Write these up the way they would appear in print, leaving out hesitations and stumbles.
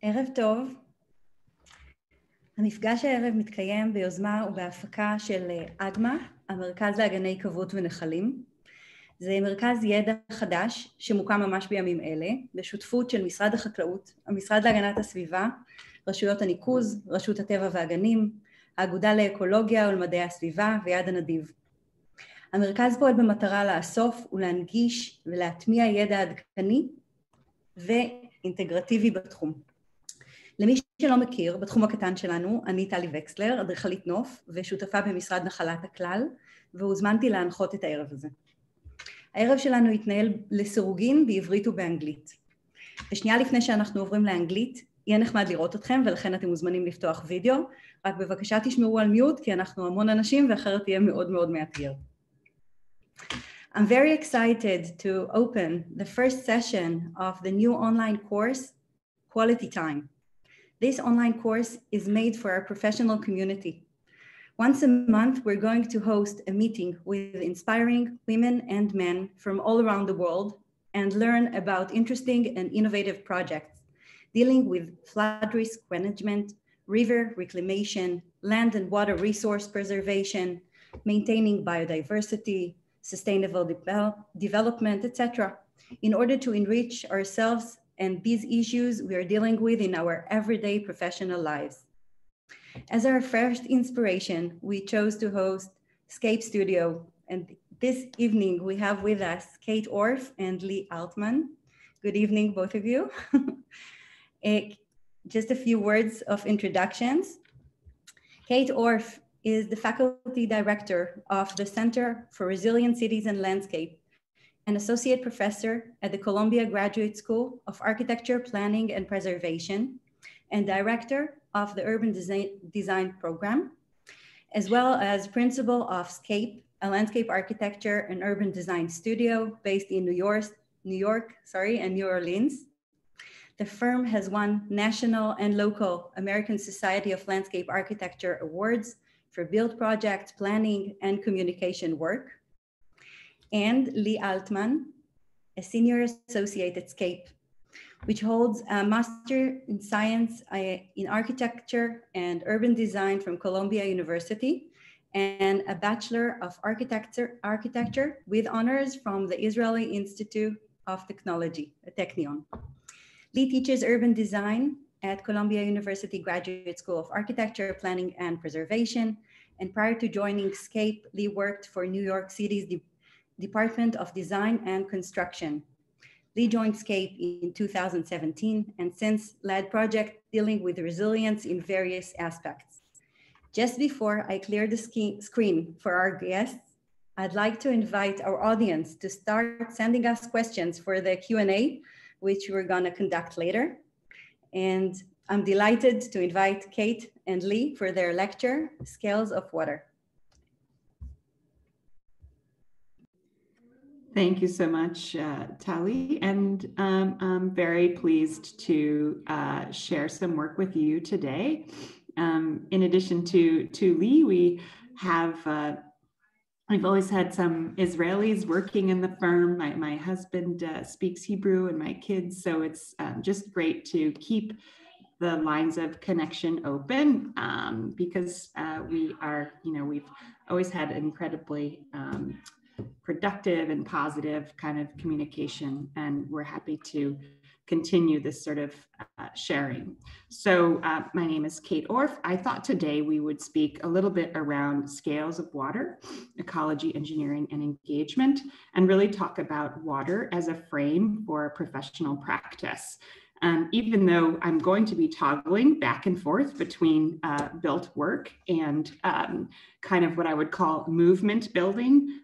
ערב טוב. המפגש הערב מתקיים ביוזמה ובהפקה של אדמה, המרכז לאגני עיקבות ונחלים. זה מרכז ידע חדש שמוקם ממש בימים אלה, בשותפות של משרד החקלאות, המשרד להגנת הסביבה, רשויות הניקוז, רשות הטבע והגנים, האגודה לאקולוגיה ולמדעי הסביבה ויד הנדיב. המרכז פועל במטרה לאסוף ולהנגיש ולהטמיע ידע עדכני ואינטגרטיבי בתחום. למי שלא מכיר, בתחום הקטן שלנו, אני טלי וקסלר, אדריכלית נוף ושותפה במשרד נחלת הכלל, והוזמנתי להנחות את הערב הזה. הערב שלנו יתנהל לסירוגין בעברית ובאנגלית. ושנייה לפני שאנחנו עוברים לאנגלית, יהיה נחמד לראות אתכם, ולכן אתם מוזמנים לפתוח וידאו. רק בבקשה תשמרו על מיוט, כי אנחנו המון אנשים, ואחרת יהיה מאוד מאוד מאתגר. I'm very excited to open the first session of the new online course, Quality Time. This online course is made for our professional community. Once a month, we're going to host a meeting with inspiring women and men from all around the world and learn about interesting and innovative projects dealing with flood risk management, river reclamation, land and water resource preservation, maintaining biodiversity, sustainable development, etc., in order to enrich ourselves and these issues we are dealing with in our everyday professional lives. As our first inspiration, we chose to host SCAPE Studio, and this evening we have with us Kate Orf and Altman. Good evening, both of you. Just a few words of introductions. Kate Orf is the faculty director of the Center for Resilient Cities and Landscape, an associate professor at the Columbia Graduate School of Architecture, Planning and Preservation, and director of the Urban Design Program, as well as principal of SCAPE, a landscape architecture and urban design studio based in New York, and New Orleans. The firm has won national and local American Society of Landscape Architecture awards for build projects, planning, and communication work. And Altman, a senior associate at SCAPE, which holds a Master in Science in Architecture and Urban Design from Columbia University and a Bachelor of Architecture with honors from the Israeli Institute of Technology, Technion. Lee teaches urban design at Columbia University Graduate School of Architecture, Planning and Preservation. And prior to joining SCAPE, Lee worked for New York City's Department of Design and Construction. Lee joined SCAPE in 2017 and since led projects dealing with resilience in various aspects. Just before I clear the screen for our guests, I'd like to invite our audience to start sending us questions for the Q&A, which we're gonna conduct later. And I'm delighted to invite Kate and Lee for their lecture, Scales of Water. Thank you so much, Tali, and I'm very pleased to share some work with you today. In addition to Lee, we have we've always had some Israelis working in the firm. My husband speaks Hebrew and my kids, so it's just great to keep the lines of connection open because we are, we've always had incredibly productive and positive kind of communication, and we're happy to continue this sort of sharing. So my name is Kate Orf. I thought today we would speak a little bit around scales of water, ecology, engineering, and engagement, and really talk about water as a frame for professional practice. Even though I'm going to be toggling back and forth between built work and kind of what I would call movement building,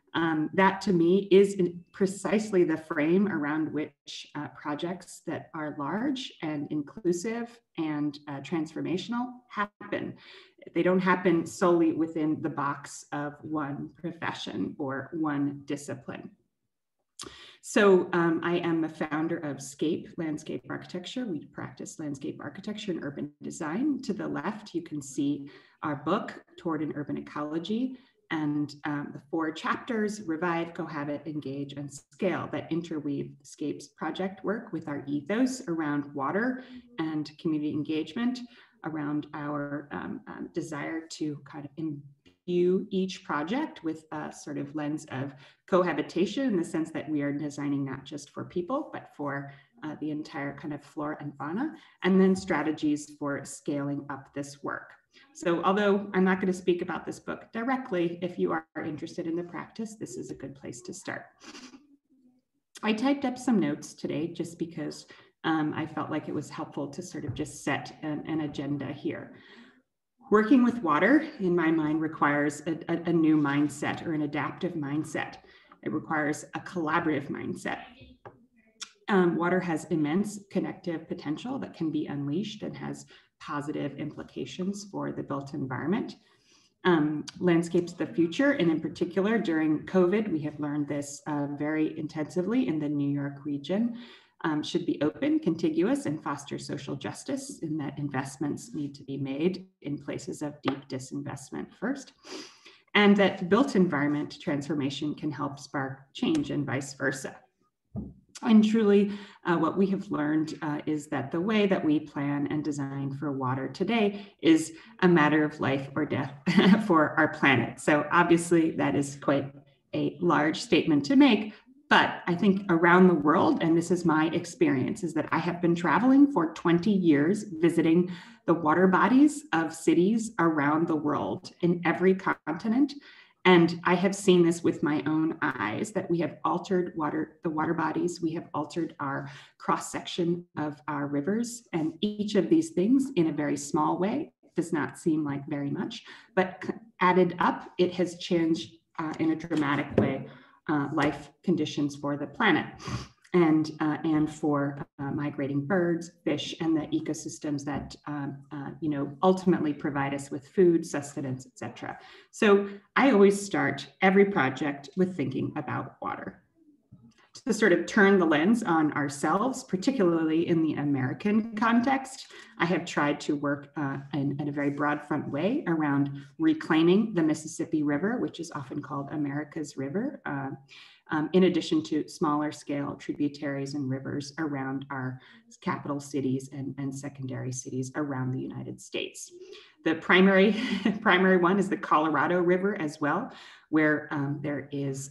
that to me is precisely the frame around which projects that are large and inclusive and transformational happen. They don't happen solely within the box of one profession or one discipline. So I am the founder of SCAPE Landscape Architecture. We practice landscape architecture and urban design. To the left, you can see our book, Toward an Urban Ecology. and the 4 chapters: revive, cohabit, engage, and scale, that interweave SCAPE's project work with our ethos around water and community engagement, around our desire to kind of imbue each project with a sort of lens of cohabitation, in the sense that we are designing not just for people, but for the entire kind of flora and fauna, and then strategies for scaling up this work. So although I'm not going to speak about this book directly, if you are interested in the practice, this is a good place to start. I typed up some notes today just because I felt like it was helpful to sort of just set an agenda here. Working with water, in my mind, requires a new mindset, or an adaptive mindset. It requires a collaborative mindset. Water has immense connective potential that can be unleashed and has positive implications for the built environment. Landscapes of the future, and in particular during COVID, we have learned this very intensively in the New York region, should be open, contiguous, and foster social justice, in that investments need to be made in places of deep disinvestment first, and that built environment transformation can help spark change, and vice versa. And truly, what we have learned is that the way that we plan and design for water today is a matter of life or death for our planet. So obviously that is quite a large statement to make, but I think around the world, and this is my experience, is that I have been traveling for 20 years, visiting the water bodies of cities around the world in every continent. And I have seen this with my own eyes, that we have altered the water bodies, we have altered our cross-section of our rivers, and each of these things in a very small way does not seem like very much, but added up, it has changed in a dramatic way life conditions for the planet, and for migrating birds, fish, and the ecosystems that ultimately provide us with food, sustenance, etc. So I always start every project with thinking about water. To sort of turn the lens on ourselves, particularly in the American context, I have tried to work in a very broad front way around reclaiming the Mississippi River, which is often called America's River, in addition to smaller scale tributaries and rivers around our capital cities and secondary cities around the United States. The primary one is the Colorado River as well, where there is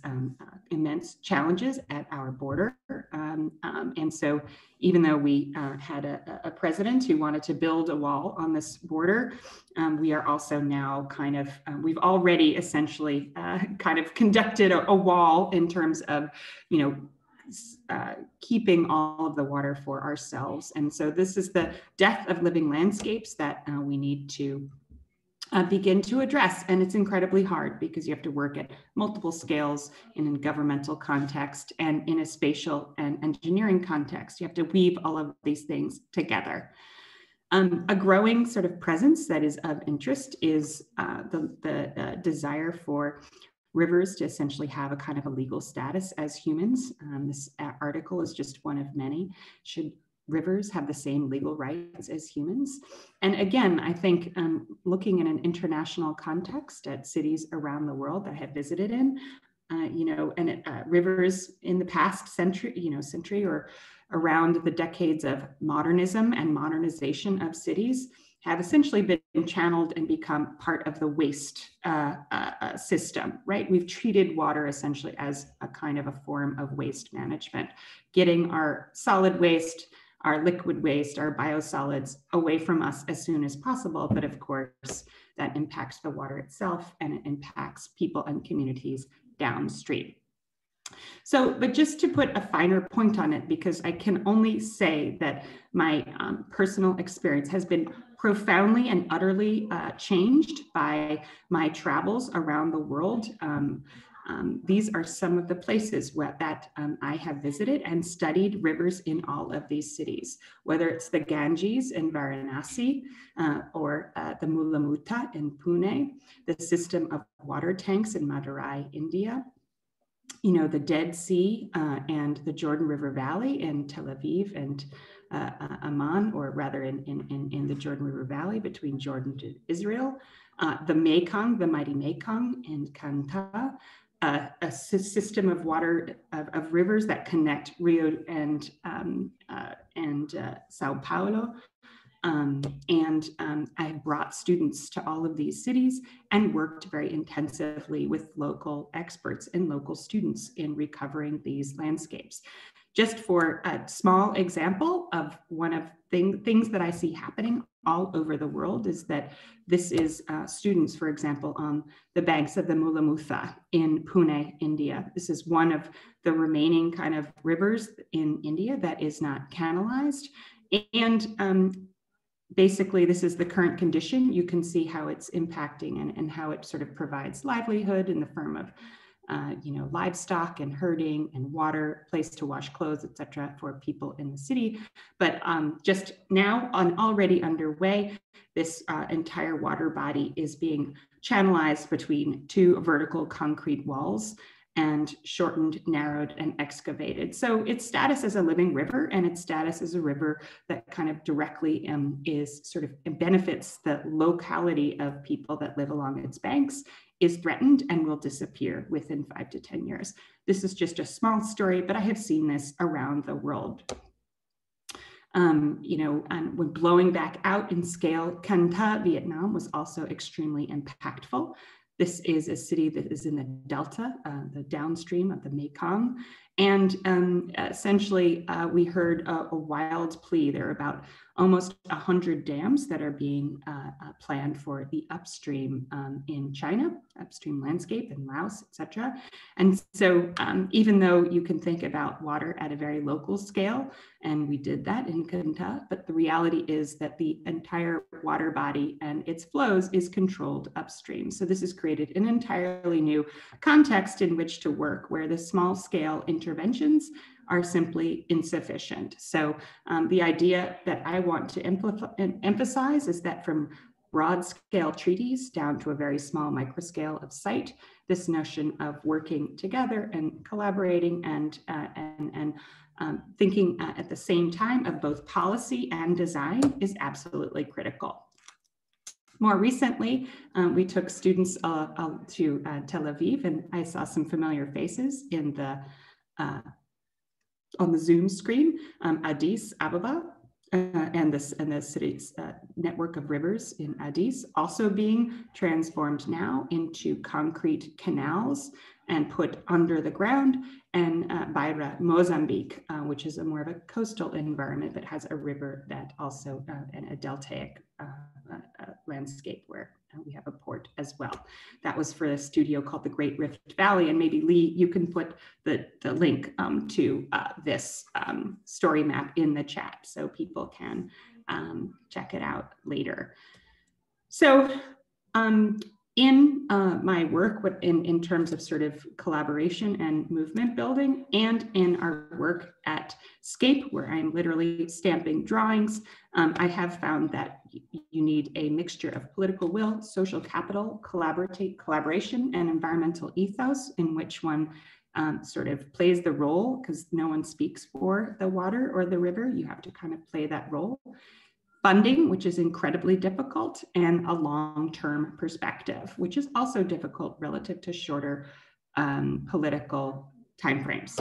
immense challenges at our border. And so even though we had a president who wanted to build a wall on this border, we are also now kind of, we've already essentially kind of conducted a wall in terms of, keeping all of the water for ourselves. And so this is the death of living landscapes that we need to begin to address. And it's incredibly hard because you have to work at multiple scales in a governmental context and in a spatial and engineering context. You have to weave all of these things together. A growing sort of presence that is of interest is the desire for rivers to essentially have a kind of a legal status as humans. This article is just one of many. Should rivers have the same legal rights as humans? And again, I think looking in an international context at cities around the world that I have visited in, rivers in the past century or around the decades of modernism and modernization of cities have essentially been channeled and become part of the waste system, right? We've treated water essentially as a kind of a form of waste management, getting our solid waste, our liquid waste, our biosolids away from us as soon as possible. But of course, that impacts the water itself, and it impacts people and communities downstream. So, but just to put a finer point on it, because I can only say that my personal experience has been profoundly and utterly changed by my travels around the world. These are some of the places that I have visited and studied rivers in all of these cities, whether it's the Ganges in Varanasi or the Mula-Muta in Pune, the system of water tanks in Madurai, India, the Dead Sea and the Jordan River Valley in Tel Aviv and Amman, or rather in the Jordan River Valley between Jordan and Israel, the Mekong, the mighty Mekong in Kanta, a system of water, of rivers that connect Rio and Sao Paulo. I brought students to all of these cities and worked very intensively with local experts and local students in recovering these landscapes. Just for a small example of one of things that I see happening all over the world is that this is students, for example, on the banks of the Mulamutha in Pune, India. This is one of the remaining kind of rivers in India that is not canalized. And basically, this is the current condition. You can see how it's impacting and how it sort of provides livelihood in the form of livestock and herding and water, place to wash clothes, etc., for people in the city. But just now, already underway, this entire water body is being channelized between two vertical concrete walls and shortened, narrowed, and excavated. So its status as a living river and its status as a river that kind of directly is sort of benefits the locality of people that live along its banks is threatened and will disappear within 5 to 10 years. This is just a small story, but I have seen this around the world. When blowing back out in scale, Can Tha, Vietnam was also extremely impactful. This is a city that is in the delta, the downstream of the Mekong. And essentially, we heard a wild plea. There are about almost 100 dams that are being planned for the upstream in China, upstream landscape in Laos, etc. And so even though you can think about water at a very local scale, and we did that in Can Tha, but the reality is that the entire water body and its flows is controlled upstream. So this has created an entirely new context in which to work, where the small scale interventions are simply insufficient. So the idea that I want to emphasize is that from broad scale treaties down to a very small micro scale of site, this notion of working together and collaborating and thinking at the same time of both policy and design is absolutely critical. More recently, we took students to Tel Aviv, and I saw some familiar faces in the on the Zoom screen, Addis Ababa, and the city's network of rivers in Addis also being transformed now into concrete canals and put under the ground, and Beira, Mozambique, which is a more of a coastal environment, but has a river that also, and a deltaic landscape where we have a port as well. That was for a studio called the Great Rift Valley, and maybe Lee, you can put the link to this story map in the chat so people can check it out later. So in my work in terms of sort of collaboration and movement building, and in our work at SCAPE, where I'm literally stamping drawings, I have found that you need a mixture of political will, social capital, collaboration, and environmental ethos in which one sort of plays the role, because no one speaks for the water or the river. You have to kind of play that role. Funding, which is incredibly difficult, and a long-term perspective, which is also difficult relative to shorter political timeframes.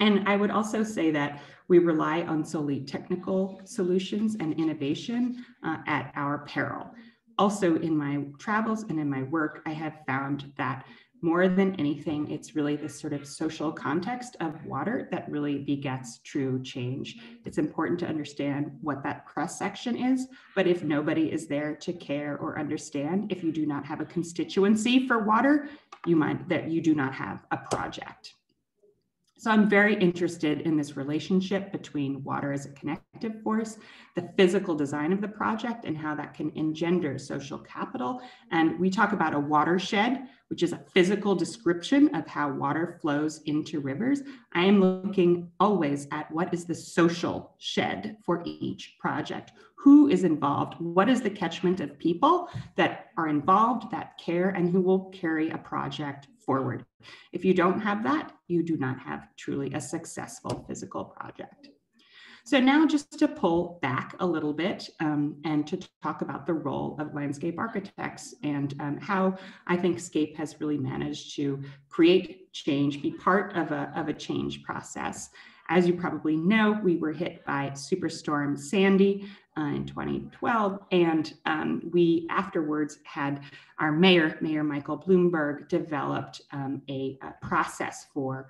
And I would also say that we rely on solely technical solutions and innovation at our peril. Also, in my travels and in my work, I have found that more than anything, it's really this sort of social context of water that really begets true change. It's important to understand what that cross-section is, but if nobody is there to care or understand, if you do not have a constituency for water, you might that you do not have a project. So I'm very interested in this relationship between water as a connective force, the physical design of the project, and how that can engender social capital. And we talk about a watershed, which is a physical description of how water flows into rivers. I am looking always at what is the social shed for each project. Who is involved? What is the catchment of people that are involved, that care, and who will carry a project forward? If you don't have that, you do not have truly a successful physical project. So now just to pull back a little bit and to talk about the role of landscape architects and how I think SCAPE has really managed to create change, be part of a change process. As you probably know, we were hit by Superstorm Sandy in 2012, and we afterwards had our mayor Michael Bloomberg, developed a process for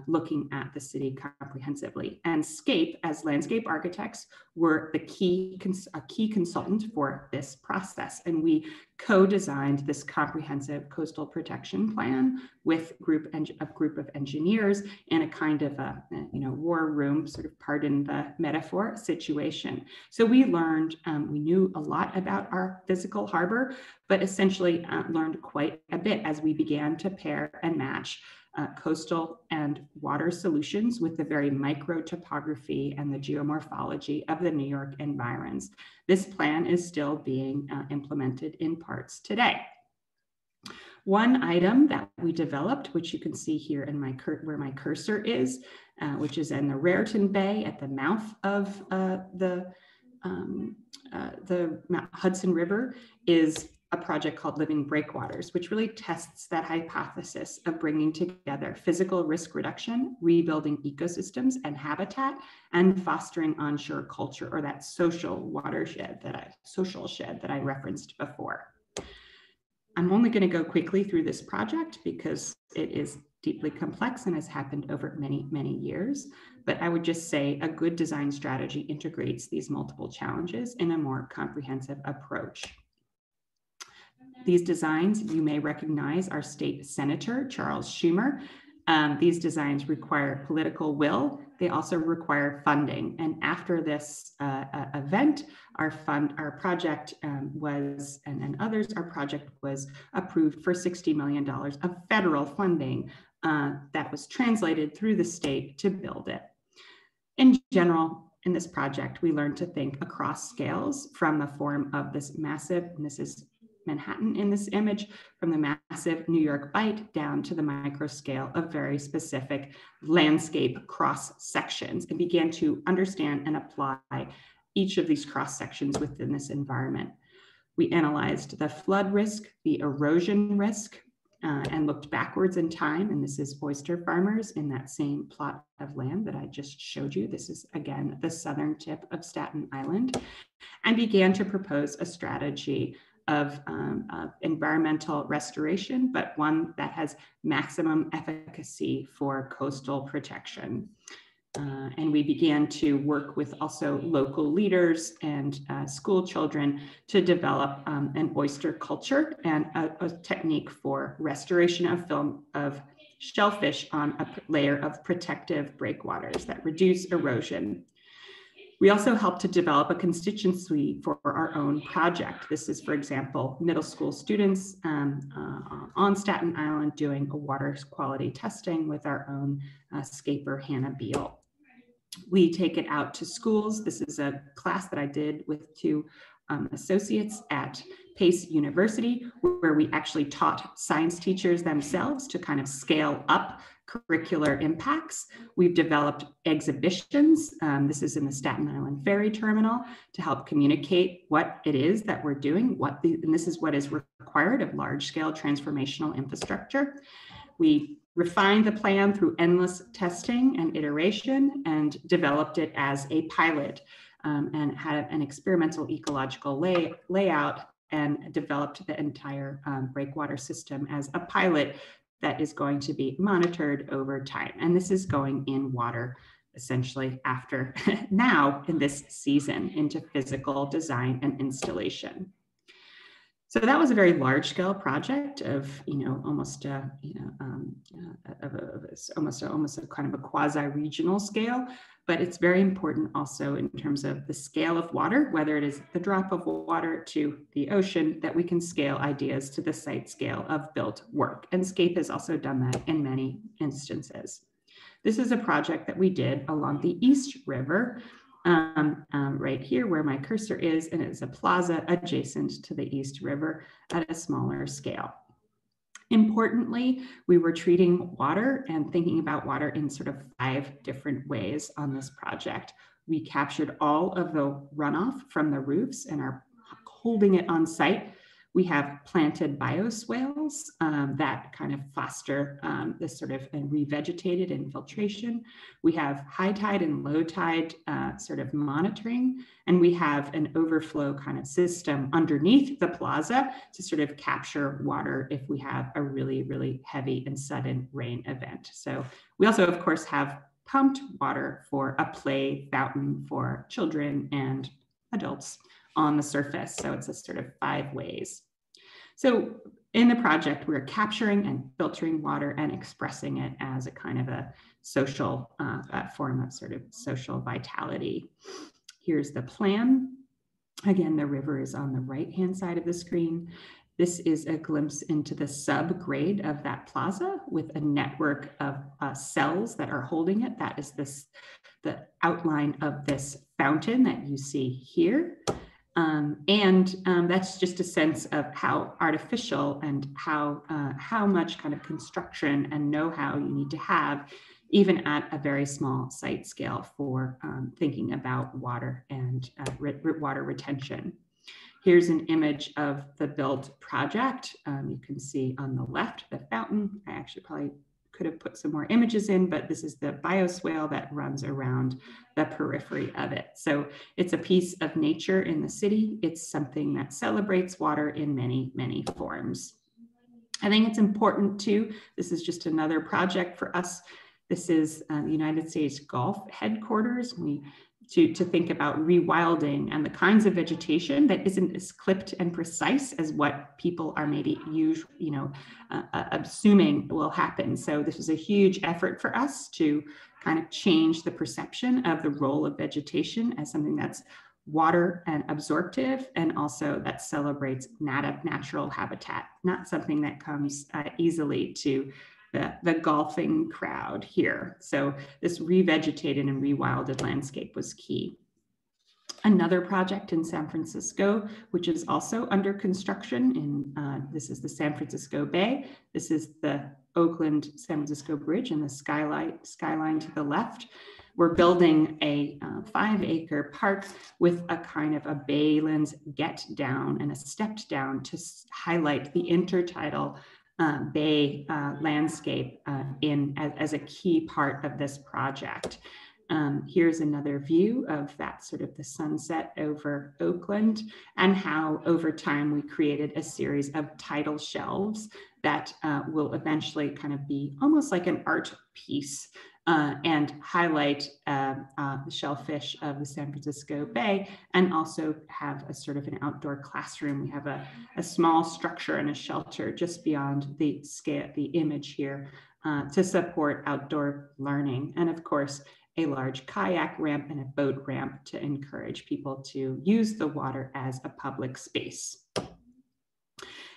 looking at the city comprehensively. And SCAPE, as landscape architects, were a key consultant for this process. And we co-designed this comprehensive coastal protection plan with a group of engineers in a kind of a war room, sort of pardon the metaphor, situation. So we learned, we knew a lot about our physical harbor, but essentially learned quite a bit as we began to pair and match coastal and water solutions with the very micro topography and the geomorphology of the New York environs. This plan is still being implemented in parts today. One item that we developed, which you can see here in where my cursor is, which is in the Raritan Bay at the mouth of the Hudson River, is a project called Living Breakwaters, which really tests that hypothesis of bringing together physical risk reduction, rebuilding ecosystems and habitat, and fostering onshore culture, or that social watershed social shed that I referenced before. I'm only going to go quickly through this project because it is deeply complex and has happened over many, many years. But I would just say a good design strategy integrates these multiple challenges in a more comprehensive approach. These designs you may recognize our state senator, Charles Schumer. These designs require political will. They also require funding. And after this event, our project was, and others, our project was approved for $60 million of federal funding that was translated through the state to build it. In general, in this project, we learned to think across scales from the form of this massive, and this is Manhattan in this image, from the massive New York Bight down to the micro scale of very specific landscape cross sections, and began to understand and apply each of these cross sections within this environment. We analyzed the flood risk, the erosion risk, and looked backwards in time. And this is oyster farmers in that same plot of land that I just showed you. This is, again, the southern tip of Staten Island, and began to propose a strategy of environmental restoration, but one that has maximum efficacy for coastal protection. And we began to work with also local leaders and school children to develop an oyster culture and a technique for restoration of film of shellfish on a layer of protective breakwaters that reduce erosion. We also helped to develop a constituency for our own project. This is, for example, middle school students on Staten Island doing a water quality testing with our own scaper, Hannah Beal. We take it out to schools. This is a class that I did with two associates at Pace University, where we actually taught science teachers themselves to kind of scale up curricular impacts. We've developed exhibitions. This is in the Staten Island Ferry Terminal to help communicate what it is that we're doing, and this is what is required of large-scale transformational infrastructure. We refined the plan through endless testing and iteration and developed it as a pilot and had an experimental ecological layout and developed the entire breakwater system as a pilot that is going to be monitored over time. And this is going in water essentially after now in this season into physical design and installation. So that was a very large scale project of, almost a kind of a quasi-regional scale, but it's very important also in terms of the scale of water, whether it is the drop of water to the ocean, that we can scale ideas to the site scale of built work. And SCAPE has also done that in many instances. This is a project that we did along the East River, right here where my cursor is, and it's a plaza adjacent to the East River at a smaller scale. Importantly, we were treating water and thinking about water in sort of 5 different ways on this project. We captured all of the runoff from the roofs and are holding it on site. We have planted bioswales that kind of foster this sort of revegetated infiltration. We have high tide and low tide sort of monitoring, and we have an overflow kind of system underneath the plaza to sort of capture water if we have a really, really heavy and sudden rain event. So we also, of course, have pumped water for a play fountain for children and adults on the surface. So it's a sort of 5 ways. So in the project, we're capturing and filtering water and expressing it as a kind of a social form of sort of social vitality. Here's the plan. Again, the river is on the right-hand side of the screen. This is a glimpse into the subgrade of that plaza with a network of cells that are holding it. That is the outline of this fountain that you see here. That's just a sense of how artificial and how much kind of construction and know-how you need to have, even at a very small site scale, for thinking about water and water retention. Here's an image of the built project. You can see on the left the fountain. I actually probably could have put some more images in, but this is the bioswale that runs around the periphery of it. So it's a piece of nature in the city. It's something that celebrates water in many, many forms. I think it's important too, this is just another project for us. This is the United States Golf headquarters. To think about rewilding and the kinds of vegetation that isn't as clipped and precise as what people are maybe assuming will happen. So this was a huge effort for us to kind of change the perception of the role of vegetation as something that's water and absorptive, and also that celebrates natural habitat, not something that comes easily to the golfing crowd here. So this revegetated and rewilded landscape was key. Another project in San Francisco, which is also under construction, this is the San Francisco Bay. This is the Oakland-San Francisco Bridge and the skyline to the left. We're building a 5-acre park with a kind of a baylands get down and a stepped down to highlight the intertidal bay landscape as a key part of this project. Here's another view of that sort of the sunset over Oakland, and how over time we created a series of tidal shelves that will eventually kind of be almost like an art piece and highlight the shellfish of the San Francisco Bay, and also have a sort of an outdoor classroom. We have a small structure and a shelter just beyond the scale, the image here, to support outdoor learning. And of course, a large kayak ramp and a boat ramp to encourage people to use the water as a public space.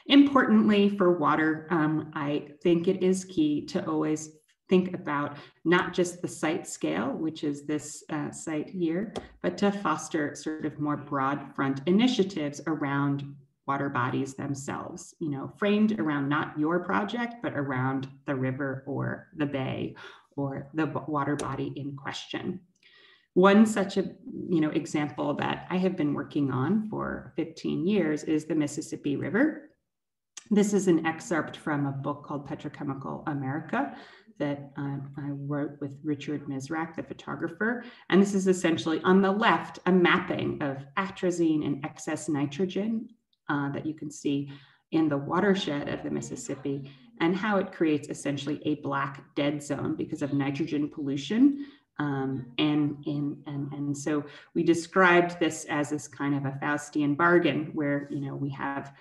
Importantly for water, I think it is key to always think about not just the site scale, which is this site here, but to foster sort of more broad front initiatives around water bodies themselves, framed around not your project, but around the river or the bay or the water body in question. One such example that I have been working on for 15 years is the Mississippi River. This is an excerpt from a book called Petrochemical America that I wrote with Richard Misrak, the photographer. And this is essentially on the left, a mapping of atrazine and excess nitrogen that you can see in the watershed of the Mississippi, and how it creates essentially a black dead zone because of nitrogen pollution. And so we described this as this kind of a Faustian bargain where, we have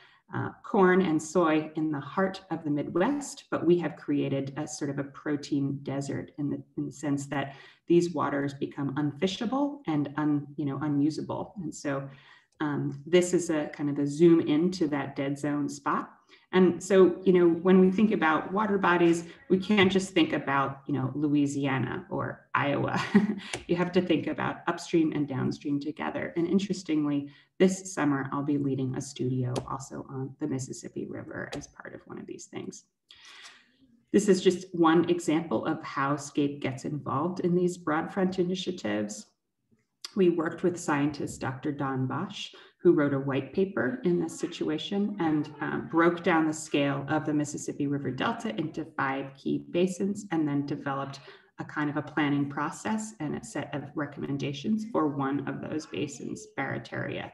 corn and soy in the heart of the Midwest, but we have created a sort of a protein desert in the sense that these waters become unfishable and unusable. And so this is a kind of a zoom into that dead zone spot. And so, when we think about water bodies, we can't just think about, Louisiana or Iowa. You have to think about upstream and downstream together. And interestingly, this summer, I'll be leading a studio also on the Mississippi River as part of one of these things. This is just one example of how SCAPE gets involved in these broad front initiatives. we worked with scientist Dr. Don Bosch, who wrote a white paper in this situation and broke down the scale of the Mississippi River Delta into 5 key basins, and then developed a kind of a planning process and a set of recommendations for one of those basins, Barataria.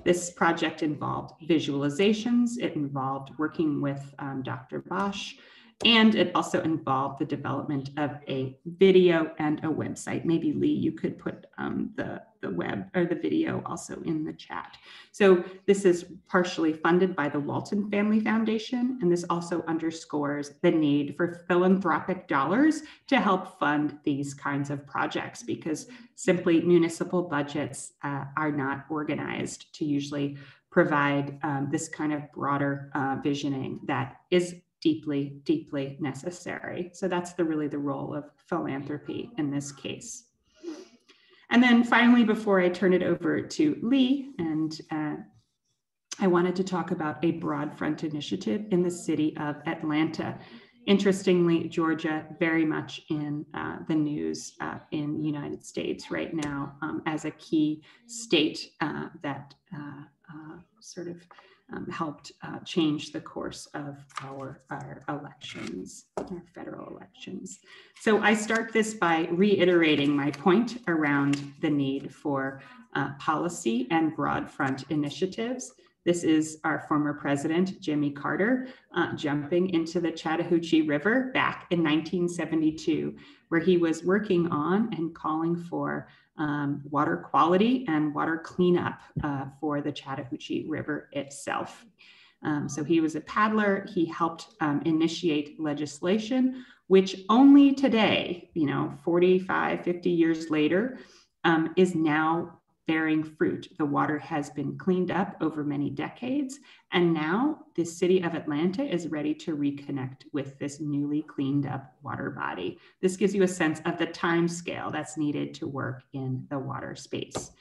This project involved visualizations, it involved working with Dr. Bosch, and it also involved the development of a video and a website. Maybe Lee, you could put the web or the video also in the chat. So this is partially funded by the Walton Family Foundation, and this also underscores the need for philanthropic dollars to help fund these kinds of projects, because simply municipal budgets are not organized to usually provide this kind of broader visioning that is deeply, deeply necessary. So that's really the role of philanthropy in this case. And then finally, before I turn it over to Lee, and I wanted to talk about a broad front initiative in the city of Atlanta. Interestingly, Georgia very much in the news in the United States right now as a key state that sort of helped change the course of our elections, our federal elections. So I start this by reiterating my point around the need for policy and broad front initiatives. This is our former president, Jimmy Carter, jumping into the Chattahoochee River back in 1972, where he was working on and calling for water quality and water cleanup for the Chattahoochee River itself. So he was a paddler. He helped initiate legislation, which only today, 45, 50 years later, is now bearing fruit. The water has been cleaned up over many decades, and now the city of Atlanta is ready to reconnect with this newly cleaned up water body. This gives you a sense of the time scale that's needed to work in the water space.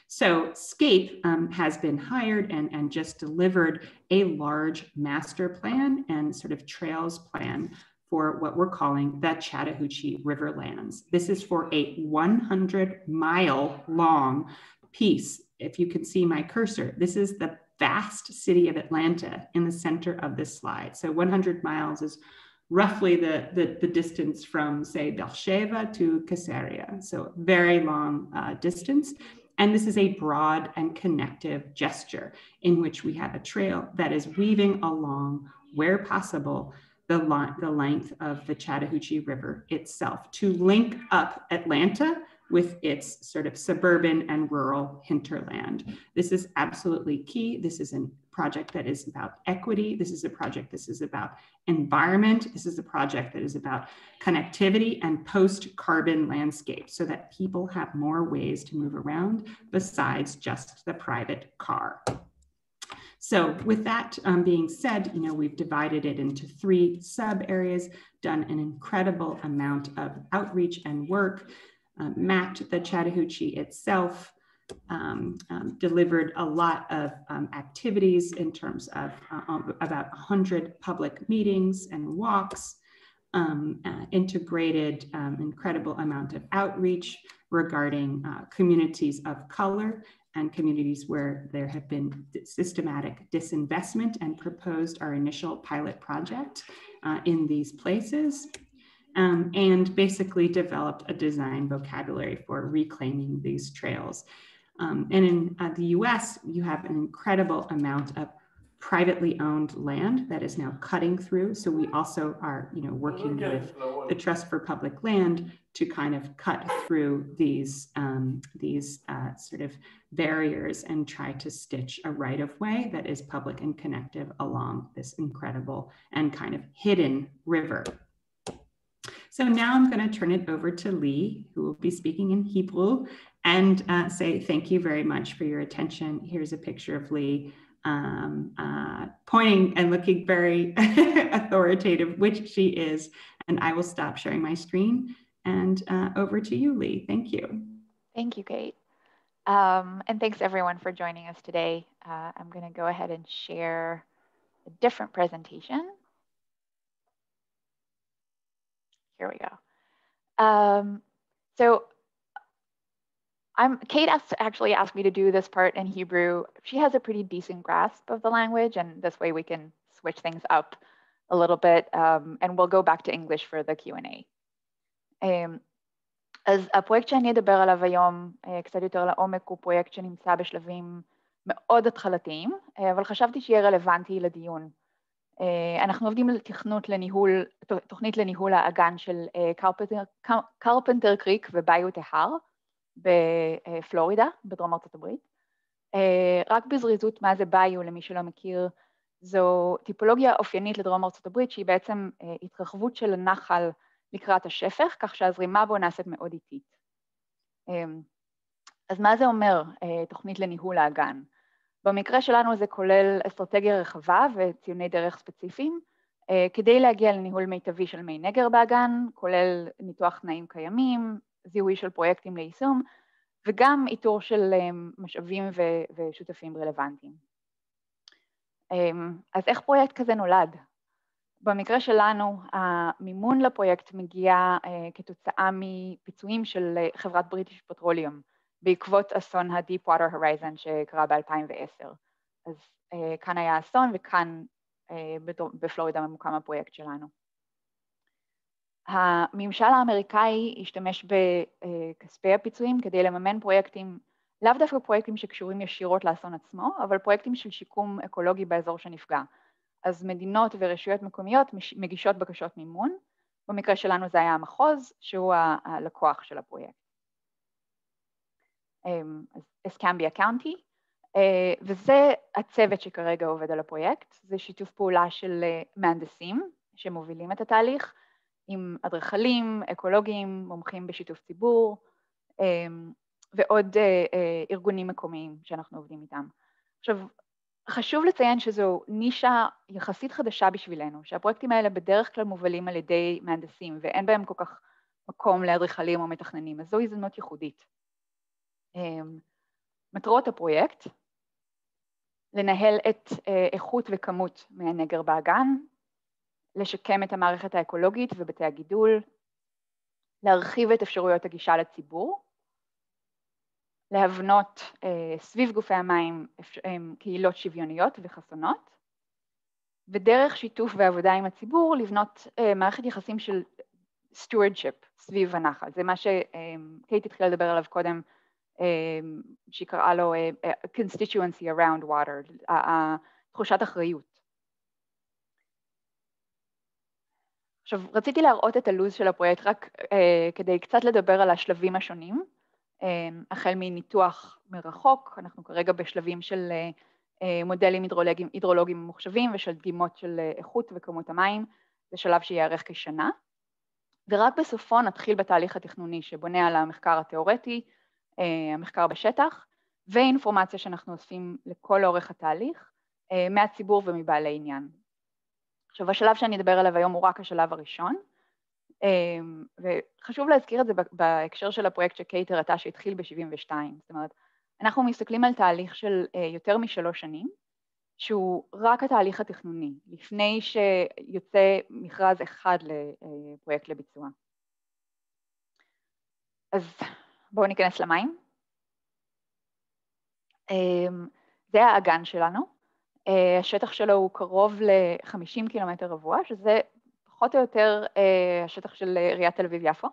So SCAPE has been hired and just delivered a large master plan and sort of trails plan for what we're calling the Chattahoochee Riverlands. This is for a 100-mile long piece. If you can see my cursor, this is the vast city of Atlanta in the center of this slide. So 100 miles is roughly the distance from, say, Beersheba to Caesarea. So very long distance. And this is a broad and connective gesture in which we have a trail that is weaving along, where possible, the length of the Chattahoochee River itself to link up Atlanta with its sort of suburban and rural hinterland. This is absolutely key. This is a project that is about equity. This is a project that is about environment. This is a project that is about connectivity and post-carbon landscape so that people have more ways to move around besides just the private car. So with that being said, we've divided it into 3 sub areas, done an incredible amount of outreach and work, mapped the Chattahoochee itself, delivered a lot of activities in terms of about 100 public meetings and walks, integrated incredible amount of outreach regarding communities of color and communities where there have been systematic disinvestment, and proposed our initial pilot project in these places. And basically developed a design vocabulary for reclaiming these trails. And in the US, you have an incredible amount of privately owned land that is now cutting through. So we also are working with the Trust for Public Land to kind of cut through these sort of barriers and try to stitch a right-of-way that is public and connective along this incredible and kind of hidden river. So now I'm going to turn it over to Lee, who will be speaking in Hebrew, and say thank you very much for your attention. Here's a picture of Lee pointing and looking very authoritative, which she is. And I will stop sharing my screen, and over to you, Lee. Thank you. Thank you, Kate. And thanks everyone for joining us today. I'm going to go ahead and share a different presentation. Here we go. So Kate actually asked me to do this part in Hebrew. She has a pretty decent grasp of the language, and this way we can switch things up a little bit, and we'll go back to English for the Q&A. אז הפרויקט שאני אדבר עליו היום, קצת יותר לעומק, הוא פרויקט שנמצא בשלבים מאוד התחלתיים, אבל חשבתי שיהיה רלוונטי לדיון. אנחנו עובדים על תוכנית לניהול האגן של קרפנטר קריק וביו תהר בפלורידה, בדרום ארצות הברית. רק בזריזות מה זה ביו, למי שלא מכיר, זו טיפולוגיה אופיינית לדרום ארצות הברית, שהיא בעצם התרחבות של הנחל לקראת השפך, כך שהזרימה בו נעשית מאוד איטית. אז מה זה אומר תוכנית לניהול האגן? במקרה שלנו זה כולל אסטרטגיה רחבה וציוני דרך ספציפיים, כדי להגיע לניהול מיטבי של מי נגר באגן, כולל ניתוח תנאים קיימים, זיהוי של פרויקטים ליישום, וגם איתור של משאבים ושותפים רלוונטיים. אז איך פרויקט כזה נולד? במקרה שלנו, המימון לפרויקט מגיע כתוצאה מפיצויים של חברת בריטיש פטרוליום, בעקבות אסון ה-Deepwater Horizon שקרה ב-2010. אז כאן היה אסון, וכאן בפלורידה ממוקם הפרויקט שלנו. הממשל האמריקאי השתמש בכספי הפיצויים כדי לממן פרויקטים, לאו דווקא פרויקטים שקשורים ישירות לאסון עצמו, אבל פרויקטים של שיקום אקולוגי באזור שנפגע. אז מדינות ורשויות מקומיות מגישות בקשות מימון, במקרה שלנו זה היה המחוז, שהוא הלקוח של הפרויקט. אז SCAPE County, וזה הצוות שכרגע עובד על הפרויקט, זה שיתוף פעולה של מהנדסים שמובילים את התהליך, עם אדריכלים, אקולוגים, מומחים בשיתוף ציבור, ועוד ארגונים מקומיים שאנחנו עובדים איתם. עכשיו, חשוב לציין שזו נישה יחסית חדשה בשבילנו, שהפרויקטים האלה בדרך כלל מובלים על ידי מהנדסים, ואין בהם כל כך מקום לאדריכלים או מתכננים, אז זו הזדמנות ייחודית. מטרות הפרויקט, לנהל את איכות וכמות מי הנגר באגן, לשקם את המערכת האקולוגית ובתי הגידול, להרחיב את אפשרויות הגישה לציבור, להבנות סביב גופי המים קהילות שוויוניות וחסונות, ודרך שיתוף ועבודה עם הציבור לבנות מערכת יחסים של stewardship סביב הנחל. זה מה שקייט התחילה לדבר עליו קודם, שהיא קראה לו constituency around water, תחושת אחריות. עכשיו, רציתי להראות את הלוז של הפרויקט רק כדי קצת לדבר על השלבים השונים, החל מניתוח מרחוק, אנחנו כרגע בשלבים של מודלים הידרולוגיים ממוחשבים ושל דגימות של איכות וכמות המים, זה שלב שיארך כשנה, ורק בסופו נתחיל בתהליך התכנוני שבונה על המחקר התיאורטי, המחקר בשטח, ואינפורמציה שאנחנו אוספים לכל אורך התהליך, מהציבור ומבעלי עניין. עכשיו, השלב שאני אדבר עליו היום הוא רק השלב הראשון, וחשוב להזכיר את זה בהקשר של הפרויקט שקייט הראתה שהתחיל ב-72. זאת אומרת, אנחנו מסתכלים על תהליך של יותר מ3 שנים, שהוא רק התהליך התכנוני, לפני שיוצא מכרז אחד לפרויקט לביצוע. אז בואו ניכנס למים. זה האגן שלנו. השטח שלו הוא קרוב ל-50 קילומטר רבוע, שזה פחות או יותר השטח של עיריית תל אביב-יפו,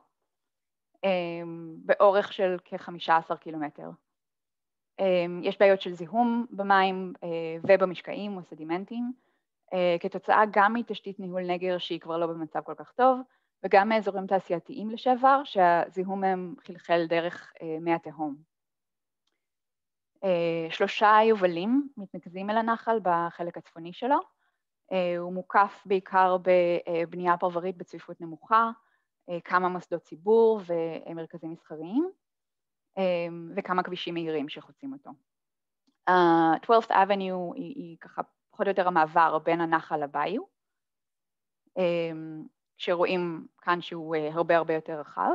באורך של כ-15 קילומטר. יש בעיות של זיהום במים ובמשקעים או סדימנטים, כתוצאה גם מתשתית ניהול נגר שהיא כבר לא במצב כל כך טוב, וגם מאזורים תעשייתיים לשעבר, שהזיהום מהם חלחל דרך מי התהום. 3 יובלים מתנקזים אל הנחל בחלק הצפוני שלו, הוא מוקף בעיקר בבנייה פרברית בצפיפות נמוכה, כמה מוסדות ציבור ומרכזים מסחריים, וכמה כבישים מהירים שחוצים אותו. 12th Avenue היא ככה פחות או יותר המעבר בין הנחל לביו, שרואים כאן שהוא הרבה יותר רחב.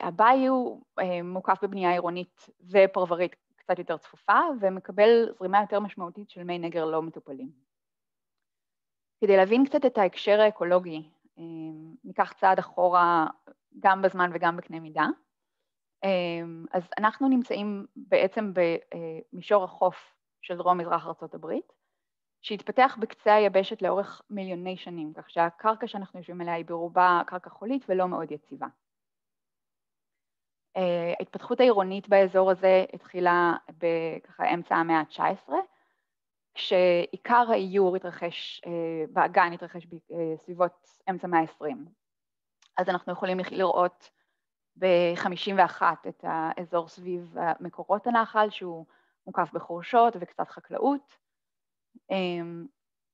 הביו מוקף בבנייה עירונית ופרברית קצת יותר צפופה, ומקבל זרימה יותר משמעותית של מי נגר לא מטופלים. כדי להבין קצת את ההקשר האקולוגי, ניקח צעד אחורה גם בזמן וגם בקנה מידה. אז אנחנו נמצאים בעצם במישור החוף של דרום-מזרח ארצות הברית, שהתפתח בקצה היבשת לאורך מיליוני שנים, כך שהקרקע שאנחנו יושבים עליה היא ברובה קרקע חולית ולא מאוד יציבה. ההתפתחות העירונית באזור הזה התחילה באמצע המאה ה-19, כשעיקר האיור התרחש, באגן התרחש בסביבות אמצע המאה ה-20. אז אנחנו יכולים לראות ב-51 את האזור סביב מקורות הנחל, שהוא מוקף בחורשות וקצת חקלאות.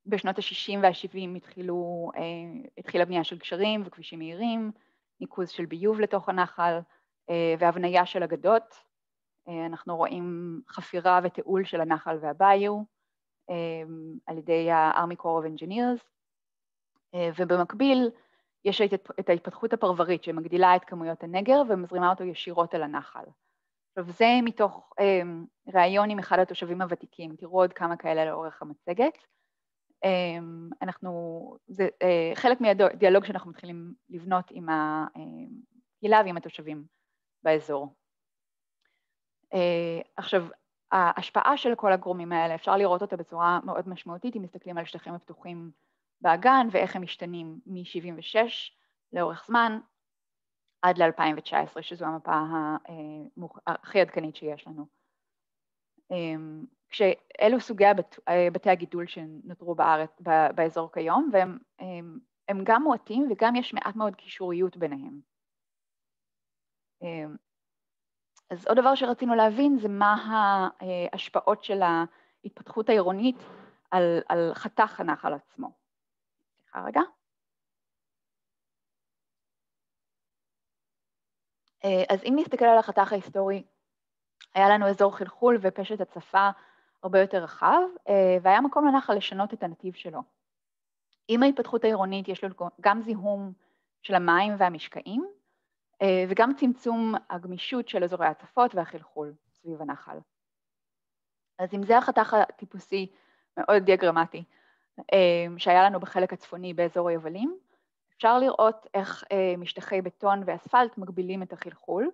בשנות ה-60 וה-70 התחילה בנייה של גשרים וכבישים מהירים, ניקוז של ביוב לתוך הנחל והבניה של אגדות. אנחנו רואים חפירה ותיעול של הנחל והביו על ידי ה-Army Corps of Engineers, ובמקביל יש את ההתפתחות הפרברית שמגדילה את כמויות הנגר ומזרימה אותו ישירות אל הנחל. עכשיו זה מתוך ראיון עם אחד התושבים הוותיקים, תראו עוד כמה כאלה לאורך המצגת. זה חלק מהדיאלוג שאנחנו מתחילים לבנות עם הקהילה ועם התושבים באזור. עכשיו, ההשפעה של כל הגורמים האלה, אפשר לראות אותה בצורה מאוד משמעותית, אם מסתכלים על שטחים הפתוחים באגן ואיך הם משתנים מ-76 לאורך זמן עד ל-2019, שזו המפה הכי עדכנית שיש לנו. כשאלו סוגי בתי הגידול שנותרו באזור כיום, והם גם מועטים וגם יש מעט מאוד קישוריות ביניהם. אז עוד דבר שרצינו להבין זה מה ההשפעות של ההתפתחות העירונית על חתך הנחל עצמו. סליחה רגע. אז אם נסתכל על החתך ההיסטורי, היה לנו אזור חלחול ופשט הצפה הרבה יותר רחב, והיה מקום לנחל לשנות את הנתיב שלו. עם ההתפתחות העירונית יש לו גם זיהום של המים והמשקעים, וגם צמצום הגמישות של אזורי הצפות והחלחול סביב הנחל. אז אם זה החתך הטיפוסי מאוד דיאגרמטי, שהיה לנו בחלק הצפוני באזור היבלים, אפשר לראות איך משטחי בטון ואספלט מגבילים את החלחול,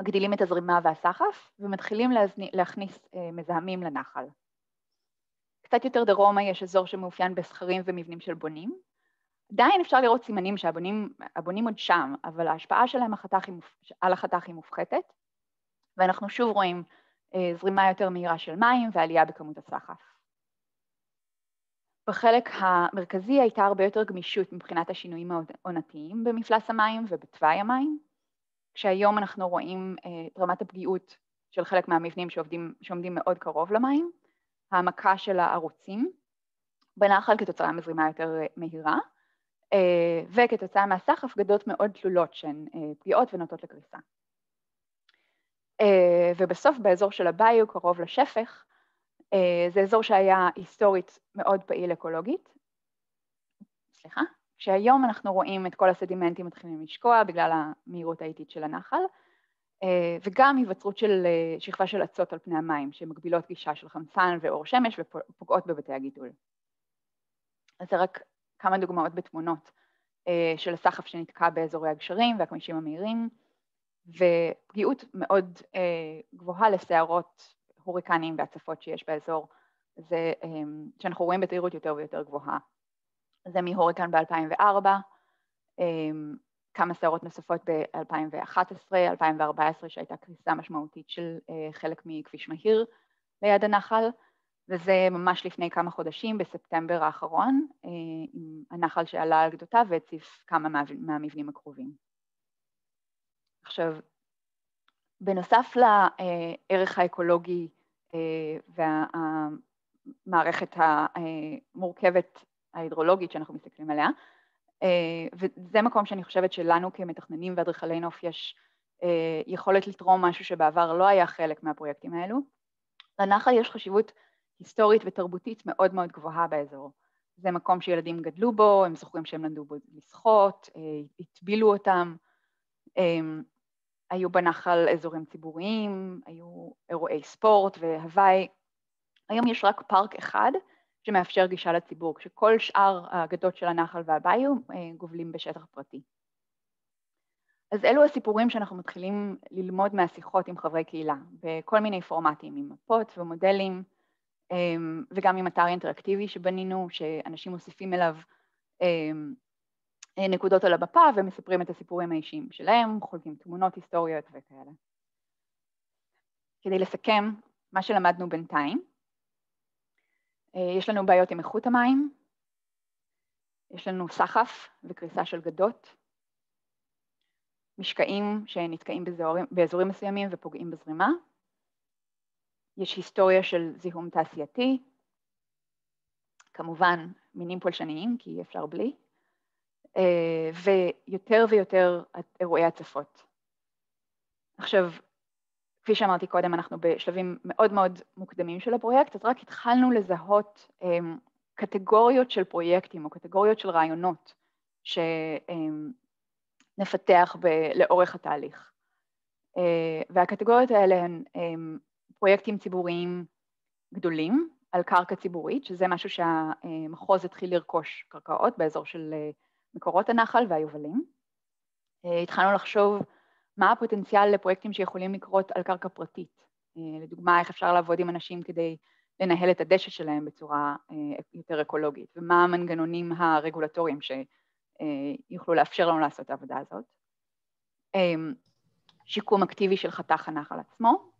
מגדילים את הזרימה והסחף, ומתחילים להכניס מזהמים לנחל. קצת יותר דרומה יש אזור שמאופיין בסכרים ומבנים של בונים. עדיין אפשר לראות סימנים שהבונים עוד שם, אבל ההשפעה שלהם על החתך היא מופחתת, ואנחנו שוב רואים זרימה יותר מהירה של מים ועלייה בכמות הסחף. בחלק המרכזי הייתה הרבה יותר גמישות מבחינת השינויים העונתיים במפלס המים ובתוואי המים, כשהיום אנחנו רואים את רמת הפגיעות של חלק מהמבנים שעומדים מאוד קרוב למים, העמקה של הערוצים בנחל כתוצאה מזרימה יותר מהירה, וכתוצאה מהסחף גדות מאוד תלולות שהן פגיעות ונוטות לקריסה. ובסוף באזור של הביו, קרוב לשפך, זה אזור שהיה היסטורית מאוד פעיל אקולוגית. סליחה. שהיום אנחנו רואים את כל הסדימנטים מתחילים לשקוע בגלל המהירות האיטית של הנחל, וגם היווצרות של שכבה של עצות על פני המים, שמגבילות גישה של חמצן ואור שמש ופוגעות בבתי הגידול. אז זה רק כמה דוגמאות בתמונות של הסחף שנתקע באזורי הגשרים והכבישים המהירים, ופגיעות מאוד גבוהה לסערות הוריקנים והצפות שיש באזור, זה שאנחנו רואים בתדירות יותר ויותר גבוהה. זה מהוריקן ב-2004, כמה סערות נוספות ב-2011, 2014 שהייתה קריסה משמעותית של חלק מכביש מהיר ליד הנחל, וזה ממש לפני כמה חודשים בספטמבר האחרון, עם הנחל שעלה על גדותיו והציף כמה מהמבנים הקרובים. עכשיו, בנוסף לערך האקולוגי והמערכת המורכבת ההידרולוגית שאנחנו מסתכלים עליה, וזה מקום שאני חושבת שלנו כמתכננים ואדריכלי נוף יש יכולת לתרום משהו שבעבר לא היה חלק מהפרויקטים האלו. לנחל יש חשיבות היסטורית ותרבותית מאוד מאוד גבוהה באזור. זה מקום שילדים גדלו בו, הם זוכרים שהם למדו בו לשחות, הטבילו אותם, היו בנחל אזורים ציבוריים, היו אירועי ספורט והוואי. היום יש רק פארק אחד שמאפשר גישה לציבור, כשכל שאר האגדות של הנחל והביו גובלים בשטח פרטי. אז אלו הסיפורים שאנחנו מתחילים ללמוד מהשיחות עם חברי קהילה, בכל מיני פורמטים, עם מפות ומודלים, וגם עם אתר אינטראקטיבי שבנינו, שאנשים מוסיפים אליו נקודות על המפה ומספרים את הסיפורים האישיים שלהם, חולקים תמונות היסטוריות וכאלה. כדי לסכם מה שלמדנו בינתיים, יש לנו בעיות עם איכות המים, יש לנו סחף וקריסה של גדות, משקעים שנתקעים באזורים מסוימים ופוגעים בזרימה, יש היסטוריה של זיהום תעשייתי, כמובן מינים פולשניים, כי אי אפשר בלי, ויותר ויותר אירועי הצפות. עכשיו, כפי שאמרתי קודם, אנחנו בשלבים מאוד מאוד מוקדמים של הפרויקט, אז רק התחלנו לזהות קטגוריות של פרויקטים או קטגוריות של רעיונות שנפתח לאורך התהליך. והקטגוריות האלה הן פרויקטים ציבוריים גדולים על קרקע ציבורית, שזה משהו שהמחוז התחיל לרכוש קרקעות באזור של מקורות הנחל והיובלים. התחלנו לחשוב מה הפוטנציאל לפרויקטים שיכולים לקרות על קרקע פרטית. לדוגמה, איך אפשר לעבוד עם אנשים כדי לנהל את הדשא שלהם בצורה יותר אקולוגית, ומה המנגנונים הרגולטוריים שיוכלו לאפשר לנו לעשות את העבודה הזאת. שיקום אקטיבי של חתך הנחל עצמו,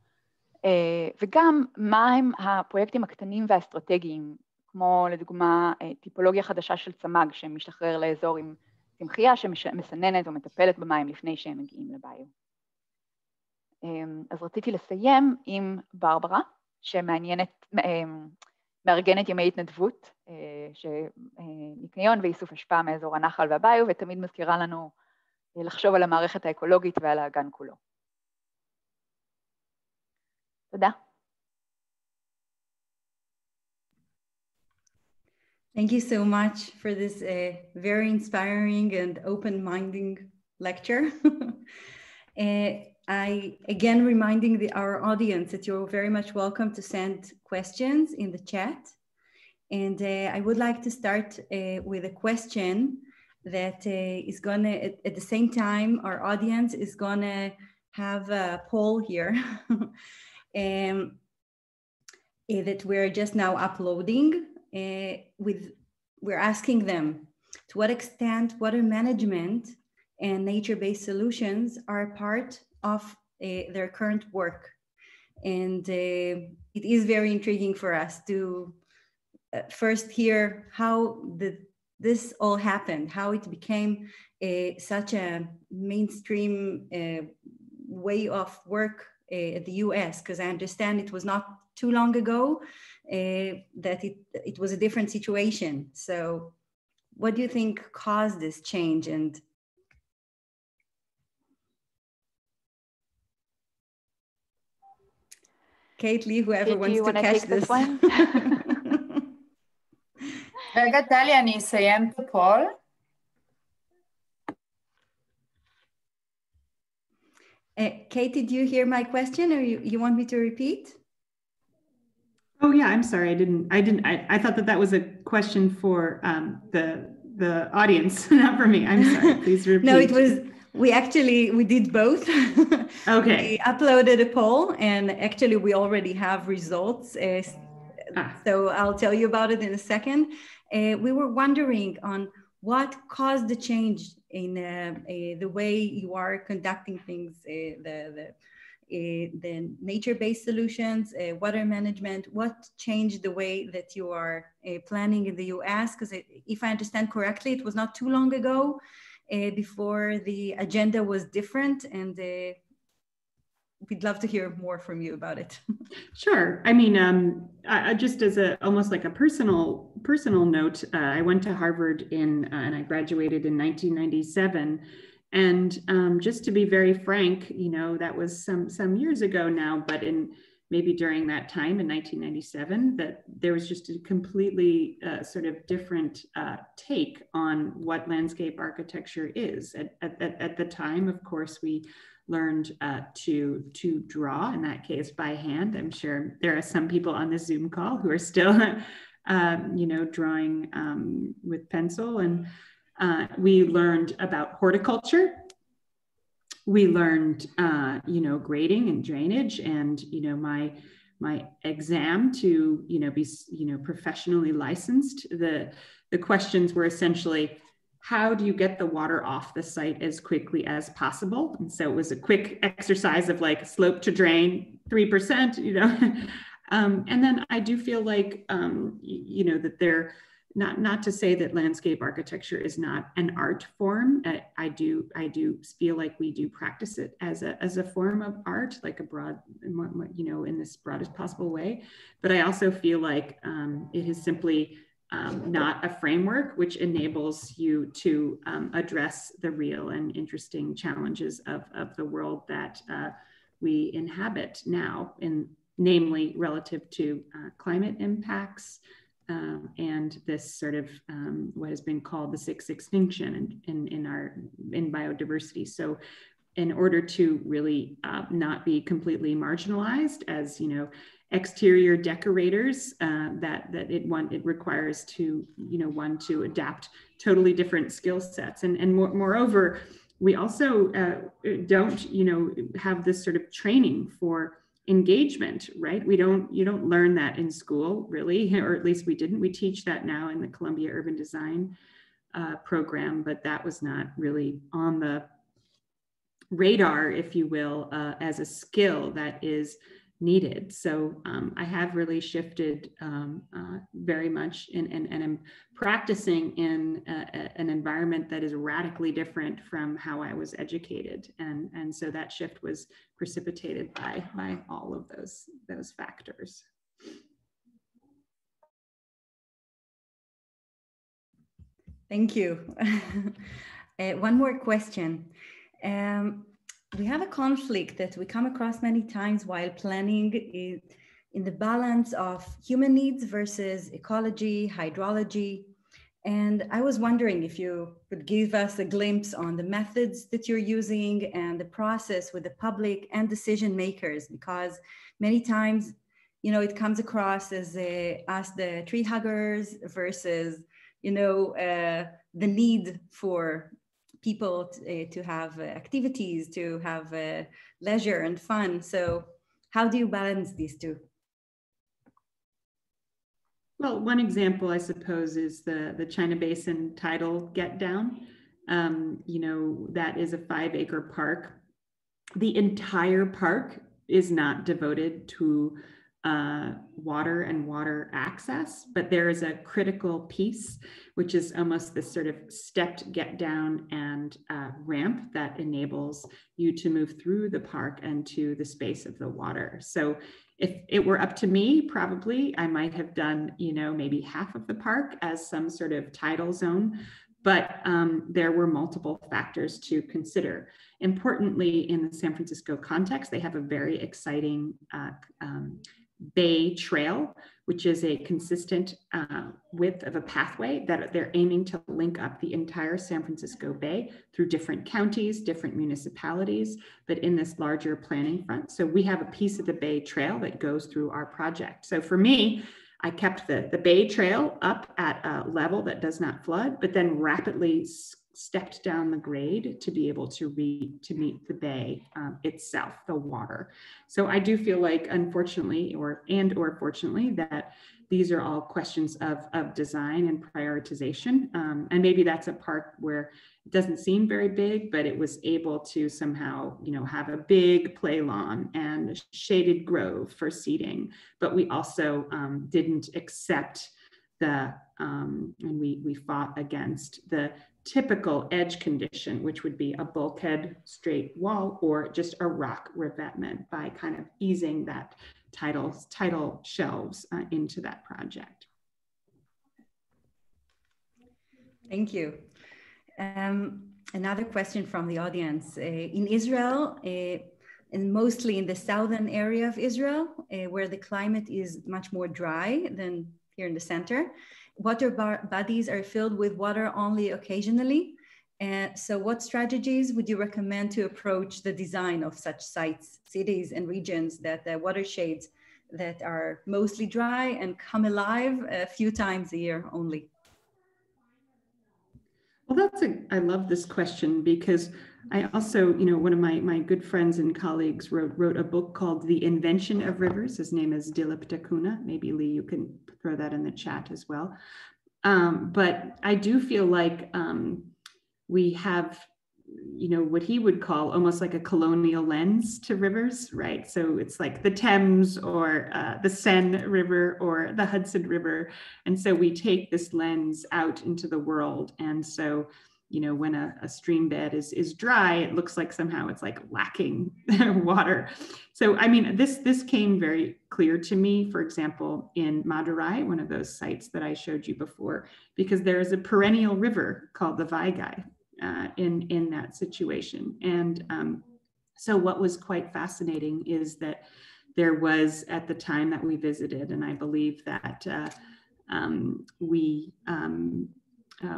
וגם מה הם הפרויקטים הקטנים והאסטרטגיים, כמו לדוגמה טיפולוגיה חדשה של צמג שמשתחרר לאזור עם צמחייה שמסננת או מטפלת במים לפני שהם מגיעים לביו. אז רציתי לסיים עם ברברה, מארגנת ימי התנדבות, שניקיון ואיסוף אשפה מאזור הנחל והביו, ותמיד מזכירה לנו לחשוב על המערכת האקולוגית ועל האגן כולו. תודה. Thank you so much for this very inspiring and open-minded lecture. I again reminding our audience that you're very much welcome to send questions in the chat. And I would like to start with a question that is gonna, at the same time, our audience is gonna have a poll here that we're just now uploading. We're asking them to what extent water management and nature-based solutions are a part of their current work. And it is very intriguing for us to first hear how this all happened, how it became such a mainstream way of work at the US, because I understand it was not too long ago that it was a different situation. So what do you think caused this change? And Kate, Lee, whoever wants to catch this. רגע, טלי, אני אסיים את הפול. Kate, did you hear my question, or you want me to repeat? Oh yeah, I'm sorry. I thought that was a question for the audience, not for me. I'm sorry. Please repeat. No, it was. We did both. Okay. We uploaded a poll, and actually we already have results. So I'll tell you about it in a second. We were wondering on what caused the change in the way you are conducting things, the nature-based solutions, water management. What changed the way that you are planning in the US? Because if I understand correctly, it was not too long ago before the agenda was different, and we'd love to hear more from you about it. Sure. I mean, just as almost like a personal note, I went to Harvard and I graduated in 1997. And just to be very frank, you know, that was some years ago now, but maybe during that time in 1997, that there was just a completely sort of different take on what landscape architecture is. At the time, of course, we learned to draw, in that case by hand. I'm sure there are some people on this Zoom call who are still, you know, drawing with pencil. And we learned about horticulture. we learned, grading and drainage, and, my exam to, be, professionally licensed. The questions were essentially, how do you get the water off the site as quickly as possible? And so it was a quick exercise of like slope to drain, 3%, and then I do feel like, that they're not to say that landscape architecture is not an art form. I do feel like we do practice it as a form of art, like a broad, in this broadest possible way. But I also feel like it is simply not a framework which enables you to address the real and interesting challenges of the world that we inhabit now, namely relative to climate impacts and this sort of what has been called the sixth extinction in biodiversity. So in order to really not be completely marginalized as, exterior decorators, it requires to, one to adapt totally different skill sets. And moreover, we also don't, have this sort of training for engagement, right? You don't learn that in school, really, or at least we didn't. We teach that now in the Columbia Urban Design program, but that was not really on the radar, if you will, as a skill that is needed. So I have really shifted very much and am practicing in an environment that is radically different from how I was educated. And so that shift was precipitated by all of those factors. Thank you. One more question. We have a conflict that we come across many times while planning in the balance of human needs versus ecology, hydrology. And I was wondering if you could give us a glimpse on the methods that you're using and the process with the public and decision makers, because many times, it comes across as us, the tree huggers, versus, the need for people to have activities, to have leisure and fun. So how do you balance these two? Well, one example, I suppose, is the China Basin tidal get down. That is a 5-acre park. The entire park is not devoted to water and water access, but there is a critical piece, which is almost this sort of stepped get down and ramp that enables you to move through the park and to the space of the water. So if it were up to me, probably I might have done, maybe half of the park as some sort of tidal zone, but there were multiple factors to consider. Importantly, in the San Francisco context, they have a very exciting Bay Trail, which is a consistent width of a pathway that they're aiming to link up the entire San Francisco Bay through different counties, different municipalities, but in this larger planning front. So we have a piece of the Bay Trail that goes through our project. So for me, I kept the Bay Trail up at a level that does not flood, but then rapidly stepped down the grade to be able to meet the bay itself, the water. So I do feel like, unfortunately, or fortunately, that these are all questions of design and prioritization. And maybe that's a park where it doesn't seem very big, but it was able to somehow, have a big play lawn and a shaded grove for seating. But we also didn't accept and we fought against the typical edge condition, which would be a bulkhead straight wall or just a rock revetment, by kind of easing that tidal shelves into that project. Thank you. Another question from the audience. In Israel, and mostly in the southern area of Israel, where the climate is much more dry than here in the center, water bodies are filled with water only occasionally. So what strategies would you recommend to approach the design of such sites, cities and regions that watersheds that are mostly dry and come alive a few times a year only? Well, I love this question because I also, one of my good friends and colleagues wrote a book called The Invention of Rivers. His name is Dilip Takuna. Maybe Lee, you can throw that in the chat as well. But I do feel like we have, what he would call almost like a colonial lens to rivers, right? So it's like the Thames or the Seine River or the Hudson River. And so we take this lens out into the world. And so, when a stream bed is dry, it looks like somehow it's like lacking water. So, I mean, this came very clear to me, for example, in Madurai, one of those sites that I showed you before, because there is a perennial river called the Vaigai. In that situation. And so what was quite fascinating is that there was, at the time that we visited, and I believe that we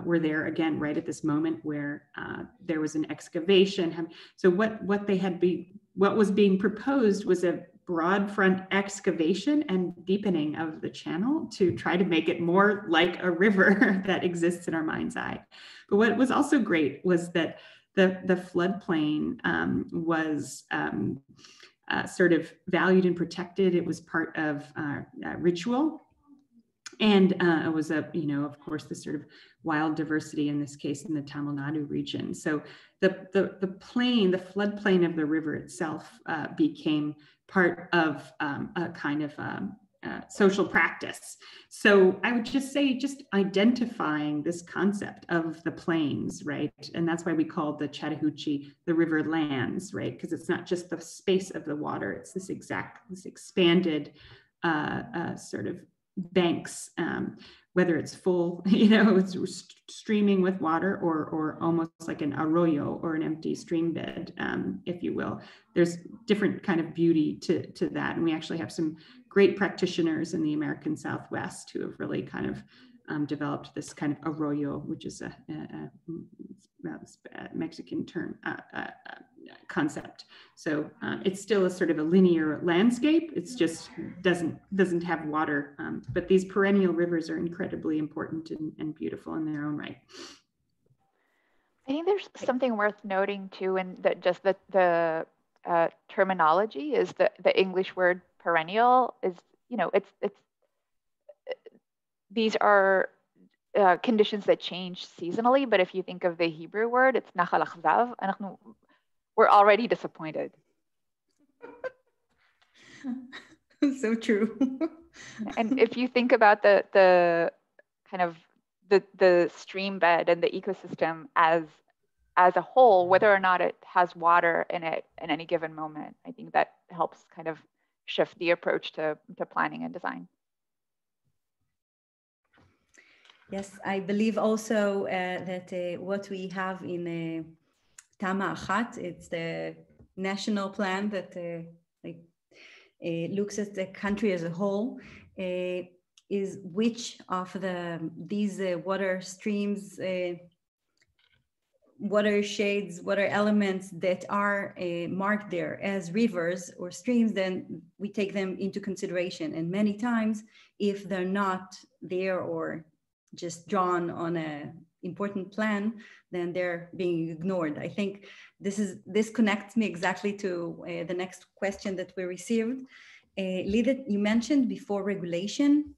were there again right at this moment where there was an excavation. So what was being proposed was a broad front excavation and deepening of the channel to try to make it more like a river that exists in our mind's eye. But what was also great was that the floodplain was sort of valued and protected. It was part of ritual. And it was of course, the sort of wild diversity, in this case, in the Tamil Nadu region. So the floodplain of the river itself became part of a kind of social practice. So I would just say, just identifying this concept of the plains, right? And that's why we call the Chattahoochee the river lands, right? Because it's not just the space of the water, it's this expanded sort of banks, whether it's full, it's streaming with water or almost like an arroyo or an empty stream bed, if you will. There's different kind of beauty to that. And we actually have some great practitioners in the American Southwest who have really kind of developed this kind of arroyo, which is a Mexican term, concept. So it's still a sort of a linear landscape. It's just doesn't have water, but these perennial rivers are incredibly important and beautiful in their own right. I think there's something worth noting too, and that just the terminology is the English word perennial is, it's these are conditions that change seasonally, but if you think of the Hebrew word, it's nachal achzav, and we're already disappointed. So true. And if you think about the kind of the stream bed and the ecosystem as a whole, whether or not it has water in it at any given moment, I think that helps kind of shift the approach to planning and design. Yes, I believe also that what we have in Tama Achat, it's the national plan that looks at the country as a whole, is which of these water streams, water shades, water elements that are marked there as rivers or streams, then we take them into consideration. And many times, if they're not there or just drawn on an important plan, then they're being ignored. I think this connects me exactly to the next question that we received. Lee, you mentioned before regulation,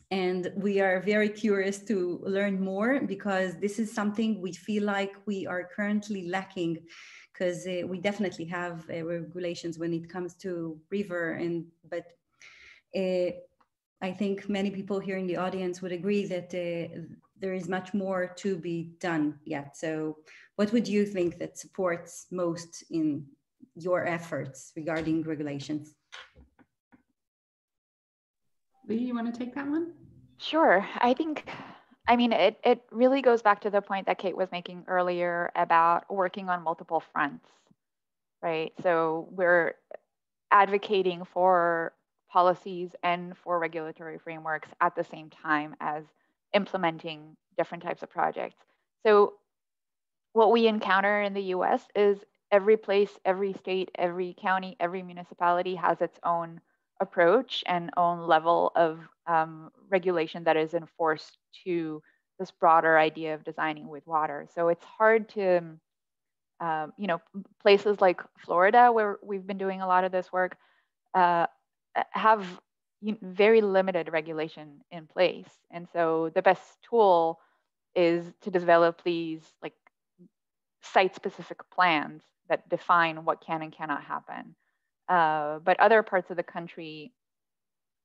and we are very curious to learn more because this is something we feel like we are currently lacking, because we definitely have regulations when it comes to river, but I think many people here in the audience would agree that there is much more to be done yet. So what would you think that supports most in your efforts regarding regulations? Lee, you want to take that one? Sure. I mean, it really goes back to the point that Kate was making earlier about working on multiple fronts, right? So we're advocating for policies and for regulatory frameworks at the same time as implementing different types of projects. So what we encounter in the US is every place, every state, every county, every municipality has its own approach and own level of regulation that is enforced to this broader idea of designing with water. So it's hard to, you know, places like Florida, where we've been doing a lot of this work, have very limited regulation in place. And so the best tool is to develop these like site-specific plans that define what can and cannot happen. But other parts of the country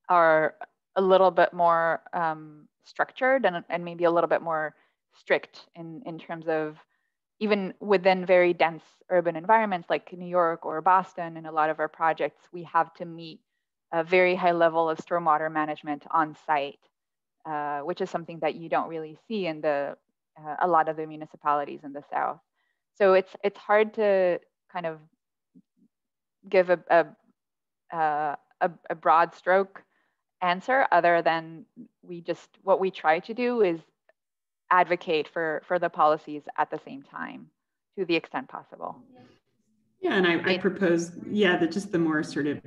are a little bit more structured and maybe a little bit more strict in terms of, even within very dense urban environments like New York or Boston, in a lot of our projects, we have to meet a very high level of stormwater management on site, which is something that you don't really see in a lot of the municipalities in the South. So it's hard to kind of give a broad stroke answer, other than what we try to do is advocate for the policies at the same time to the extent possible. Yeah, and I propose, yeah, that just the more sort of,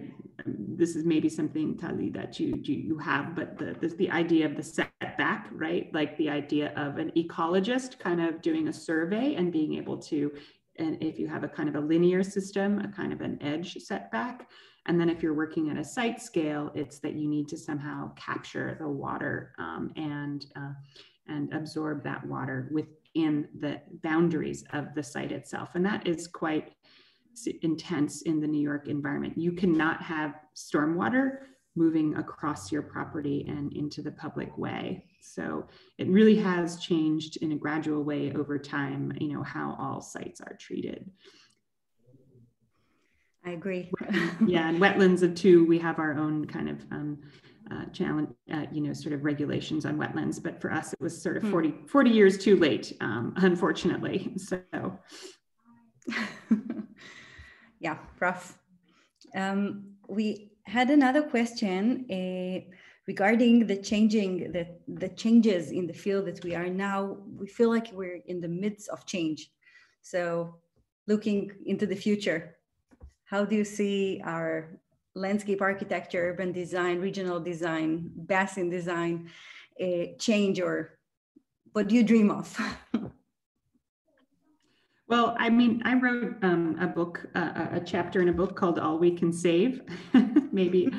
this is maybe something, Tali, that you have, but the idea of the setback, right? Like the idea of an ecologist kind of doing a survey and being able to, and if you have a kind of a linear system, a kind of an edge setback. And then if you're working at a site scale, it's that you need to somehow capture the water and absorb that water within the boundaries of the site itself. And that is quite intense in the New York environment. You cannot have stormwater moving across your property and into the public way. So it really has changed in a gradual way over time, you know, how all sites are treated. I agree. Yeah, and wetlands too, we have our own kind of challenge, you know, sort of regulations on wetlands, but for us, it was sort of 40 years too late, unfortunately, so. Yeah, rough. We had another question regarding the changes in the field that we are now. We feel like we're in the midst of change. So looking into the future, how do you see our landscape architecture, urban design, regional design, basin design change, or what do you dream of? Well, I mean, I wrote a book, a chapter in a book called All We Can Save. Maybe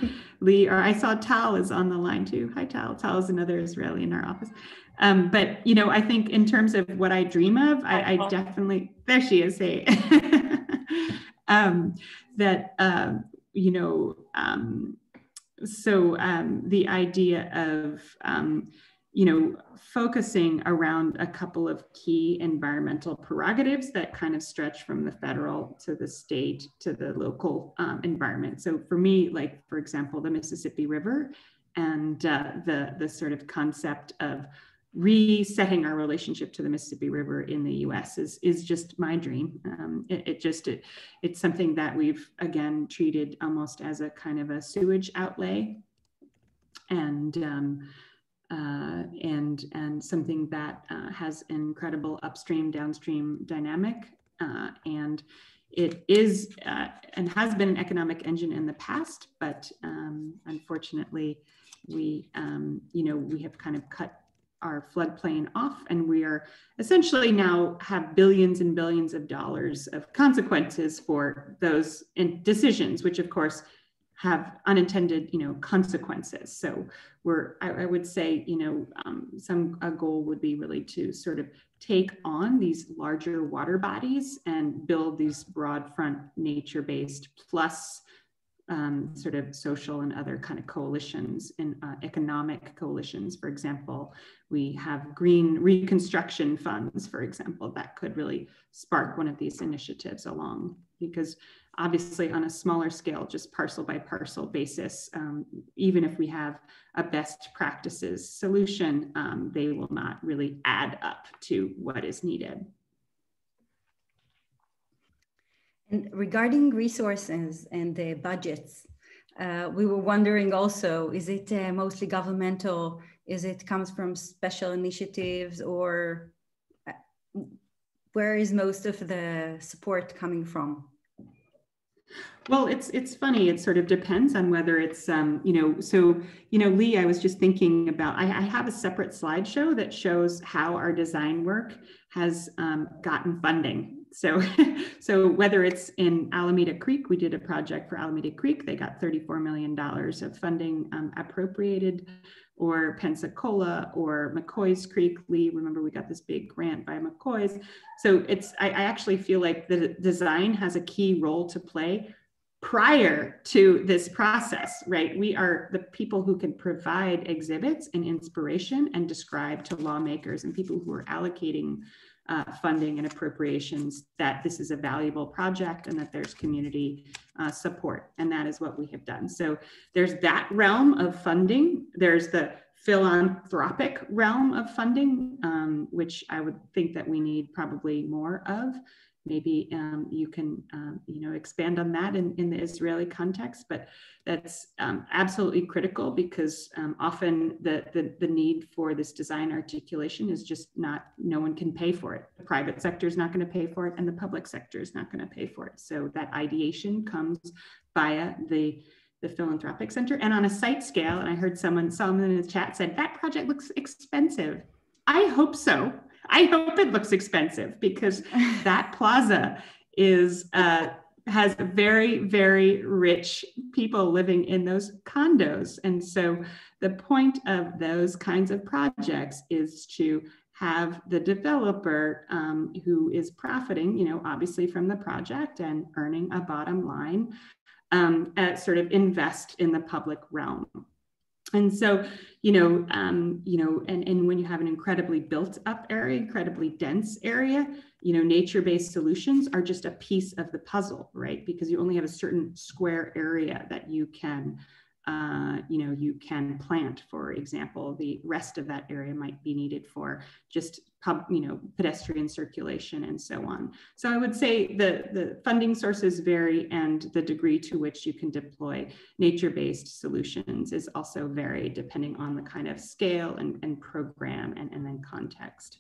Lee, or I saw Tal is on the line too. Hi, Tal. Tal is another Israeli in our office. But, you know, I think in terms of what I dream of, I definitely, there she is, hey. You know, so the idea of, you know, focusing around a couple of key environmental prerogatives that kind of stretch from the federal to the state to the local environment. So for me, like, for example, the Mississippi River and the sort of concept of resetting our relationship to the Mississippi River in the US is just my dream. It's something that we've, again, treated almost as a kind of a sewage outlay, and something that has incredible upstream, downstream dynamic. And it is and has been an economic engine in the past, but unfortunately, we have kind of cut our floodplain off, and we are essentially now have billions and billions of dollars of consequences for those decisions, which of course have unintended, consequences. So I would say, a goal would be really to sort of take on these larger water bodies and build these broad front nature-based plus sort of social and other kind of coalitions and economic coalitions. For example, we have green reconstruction funds, for example, that could really spark one of these initiatives along, because obviously on a smaller scale, just parcel by parcel basis, even if we have a best practices solution, they will not really add up to what is needed. And regarding resources and the budgets, we were wondering also, is it mostly governmental? Is it comes from special initiatives, or where is most of the support coming from? Well, it's funny. It sort of depends on whether it's, Lee, I was just thinking about, I have a separate slideshow that shows how our design work has gotten funding. So, so whether it's in Alameda Creek, we did a project for Alameda Creek, they got $34 million of funding appropriated, or Pensacola or McCoy's Creek. Lee, remember we got this big grant by McCoy's. So I actually feel like the design has a key role to play prior to this process, right? We are the people who can provide exhibits and inspiration and describe to lawmakers and people who are allocating funding and appropriations that this is a valuable project and that there's community support. And that is what we have done. So there's that realm of funding. There's the philanthropic realm of funding, which I would think that we need probably more of. Maybe you can, expand on that in the Israeli context, but that's absolutely critical because often the need for this design articulation is just no one can pay for it. The private sector is not going to pay for it and the public sector is not going to pay for it. So that ideation comes via the philanthropic center. And on a site scale, and I heard someone in the chat said, that project looks expensive. I hope so. I hope it looks expensive because that plaza has very, very rich people living in those condos. And so the point of those kinds of projects is to have the developer who is profiting, obviously from the project and earning a bottom line, sort of invest in the public realm. And so, and when you have an incredibly built up area, incredibly dense area, nature-based solutions are just a piece of the puzzle, right? Because you only have a certain square area that you can, you can plant, for example. The rest of that area might be needed for just, pedestrian circulation and so on. So I would say the funding sources vary and the degree to which you can deploy nature-based solutions is also vary depending on the kind of scale and program and then context.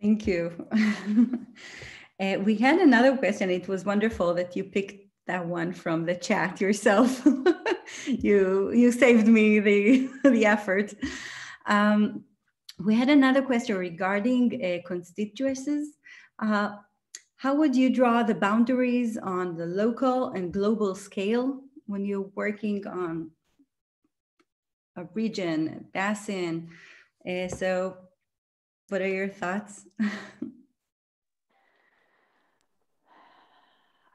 Thank you. We had another question. It was wonderful that you picked that one from the chat yourself. You saved me the effort. We had another question regarding constituencies. How would you draw the boundaries on the local and global scale when you're working on a region, a basin? So what are your thoughts?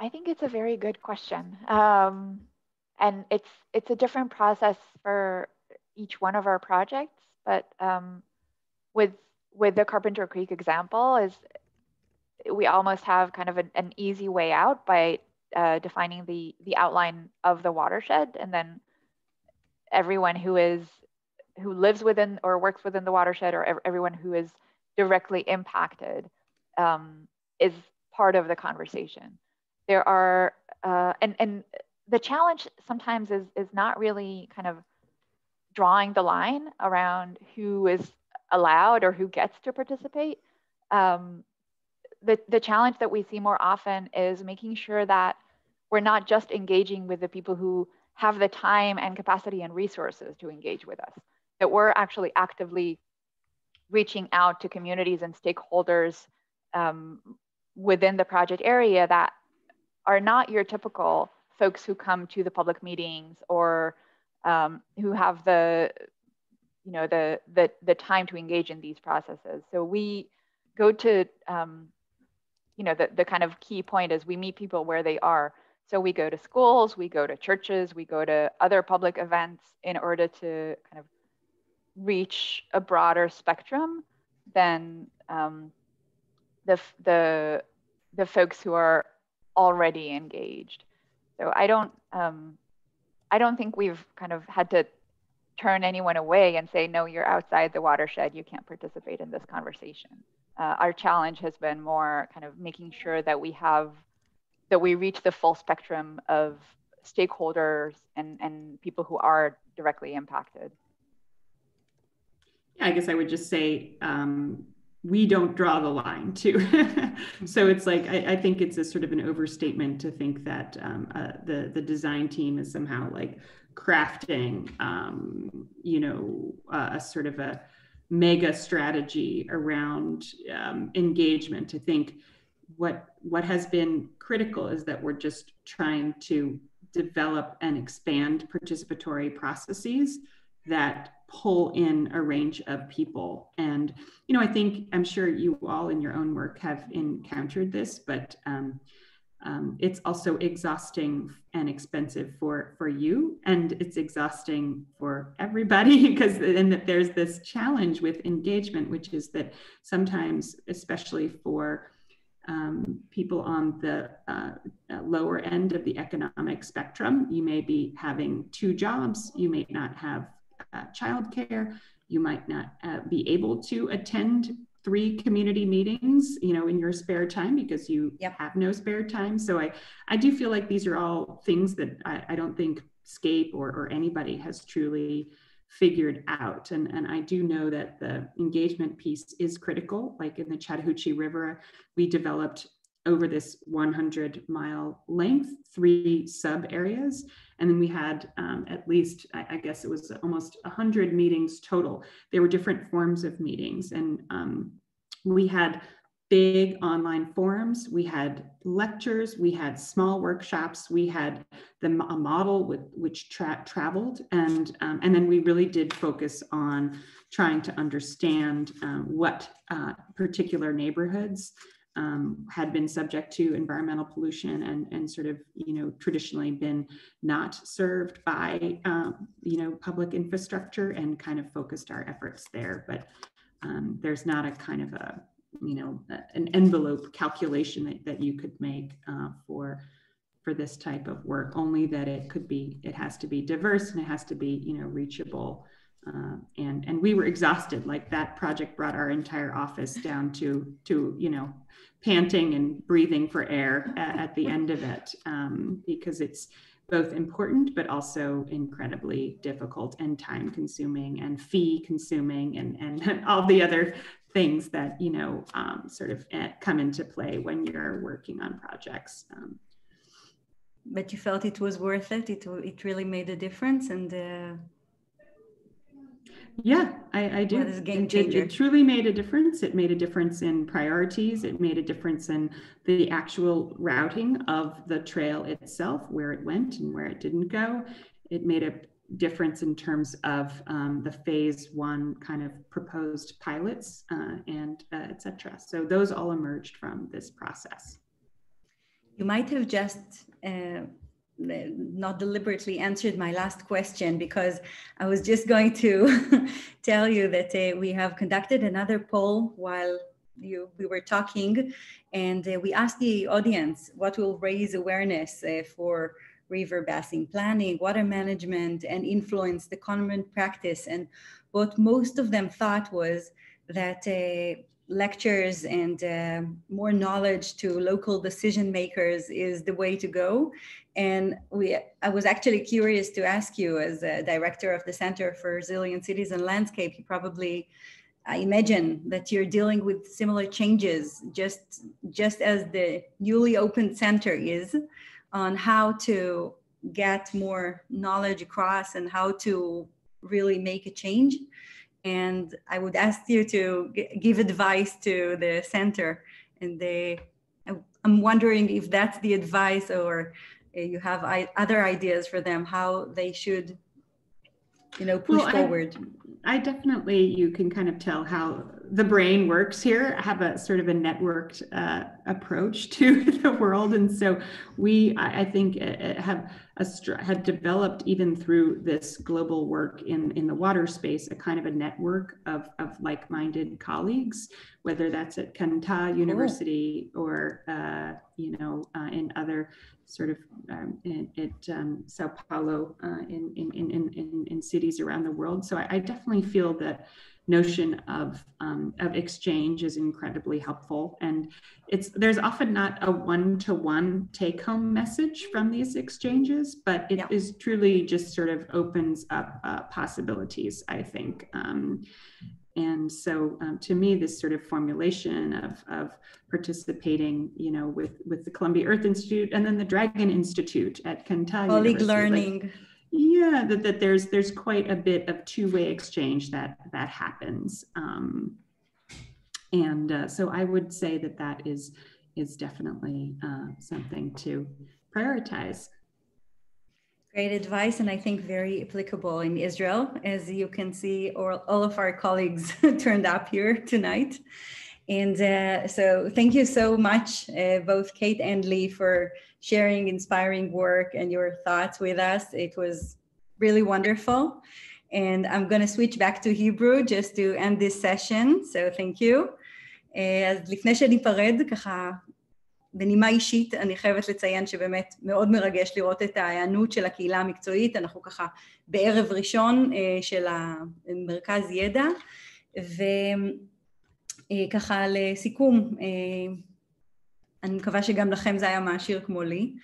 I think it's a very good question. And it's a different process for each one of our projects, but with the Carpenter Creek example is we almost have kind of an easy way out by defining the outline of the watershed, and then everyone who lives within or works within the watershed, or everyone who is directly impacted is part of the conversation. There are, and the challenge sometimes is not really kind of drawing the line around who is allowed or who gets to participate. The challenge that we see more often is making sure that we're not just engaging with the people who have the time and capacity and resources to engage with us, that we're actually actively reaching out to communities and stakeholders within the project area that are not your typical folks who come to the public meetings or who have the time to engage in these processes. So we go to, the kind of key point is we meet people where they are. So we go to schools, we go to churches, we go to other public events in order to kind of reach a broader spectrum than the folks who are already engaged. So I don't think we've kind of had to turn anyone away and say, no, you're outside the watershed, you can't participate in this conversation. Our challenge has been more kind of making sure that we reach the full spectrum of stakeholders and people who are directly impacted. I guess I would just say, we don't draw the line too. So it's like, I think it's a sort of an overstatement to think that the design team is somehow like crafting, a sort of a mega strategy around engagement. I think what has been critical is that we're just trying to develop and expand participatory processes that pull in a range of people. And, I'm sure you all in your own work have encountered this, but it's also exhausting and expensive for you, and it's exhausting for everybody, because then that there's this challenge with engagement, which is that sometimes, especially for people on the lower end of the economic spectrum, you may be having 2 jobs, you may not have childcare, you might not be able to attend 3 community meetings, in your spare time, because you have no spare time. So I do feel like these are all things that I don't think SCAPE or anybody has truly figured out. And I do know that the engagement piece is critical. Like in the Chattahoochee River, we developed over this 100-mile length 3 sub areas. And then we had at least, I guess it was almost 100 meetings total. There were different forms of meetings. And we had big online forums, we had lectures, we had small workshops, we had a model which traveled, and then we really did focus on trying to understand what particular neighborhoods had been subject to environmental pollution and sort of, traditionally been not served by, public infrastructure, and kind of focused our efforts there. But there's not a kind of an envelope calculation that you could make for this type of work, only that it has to be diverse, and it has to be, reachable. And we were exhausted. Like, that project brought our entire office down to panting and breathing for air at the end of it, because it's both important, but also incredibly difficult and time consuming and fee consuming, and all the other things that, sort of come into play when you're working on projects. But you felt it was worth it? It really made a difference? And yeah, I do. What is a game changer? It truly made a difference. It made a difference in priorities. It made a difference in the actual routing of the trail itself, where it went and where it didn't go. It made a difference in terms of the phase 1 kind of proposed pilots and et cetera. So those all emerged from this process. You might have just not deliberately answered my last question, because I was just going to tell you that we have conducted another poll while we were talking, and we asked the audience what will raise awareness for river basin planning, water management, and influence the common practice. And what most of them thought was that lectures and more knowledge to local decision makers is the way to go. And I was actually curious to ask you, as a director of the Center for Resilient Cities and Landscape, you probably, I imagine that you're dealing with similar changes, just as the newly opened center is, on how to get more knowledge across and how to really make a change. And I would ask you to give advice to the center. And I'm wondering if that's the advice, or you have other ideas for them, how they should, push forward. I definitely, you can kind of tell how the brain works here. I have a sort of a networked approach to the world. And so I think, have developed, even through this global work in the water space, a kind of a network of like-minded colleagues, whether that's at Kanta University or, in other sort of Sao Paulo, in cities around the world. So I definitely feel that notion of exchange is incredibly helpful, and there's often not a one-to-one take-home message from these exchanges, but it is truly just sort of opens up possibilities, I think. And so to me, this sort of formulation of participating, you know, with the Columbia Earth Institute and then the Dragon Institute at Kentucky colleague University, learning. Yeah, that there's quite a bit of two-way exchange that happens, and so I would say that is definitely something to prioritize. Great advice, and I think very applicable in Israel, as you can see. All of our colleagues turned up here tonight, and so thank you so much, both Kate and Lee, for sharing inspiring work and your thoughts with us. It was really wonderful. And I'm going to switch back to Hebrew just to end this session. So thank you. אז לפני שניפרד, ככה בנימה אישית, אני חייבת לציין שבאמת מאוד מרגש לראות את ההיענות של הקהילה המקצועית. אנחנו ככה בערב ראשון של המרכז ידע, וככה לסיכום, אני מקווה שגם לכם זה היה מעשיר כמו לי,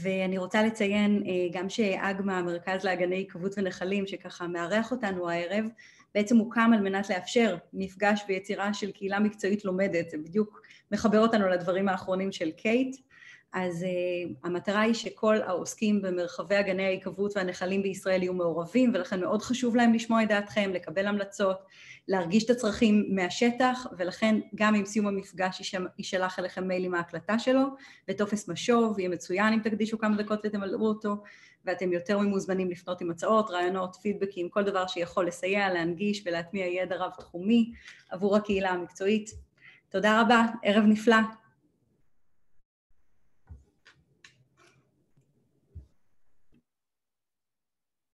ואני רוצה לציין גם שאגמה, המרכז להגני עקבות ונחלים, שככה מארח אותנו הערב, בעצם הוקם על מנת לאפשר מפגש ויצירה של קהילה מקצועית לומדת. זה בדיוק מחבר אותנו לדברים האחרונים של קייט. אז המטרה היא שכל העוסקים במרחבי הגני העקבות והנחלים בישראל יהיו מעורבים, ולכן מאוד חשוב להם לשמוע את דעתכם, לקבל המלצות, להרגיש את הצרכים מהשטח, ולכן גם עם סיום המפגש יישלח אליכם מייל עם ההקלטה שלו, וטופס משוב, יהיה מצוין אם תקדישו כמה דקות ותמלאו אותו, ואתם יותר ממוזמנים לפנות עם הצעות, רעיונות, פידבקים, כל דבר שיכול לסייע, להנגיש ולהטמיע ידע רב תחומי עבור הקהילה המקצועית. תודה רבה, ערב נפלא.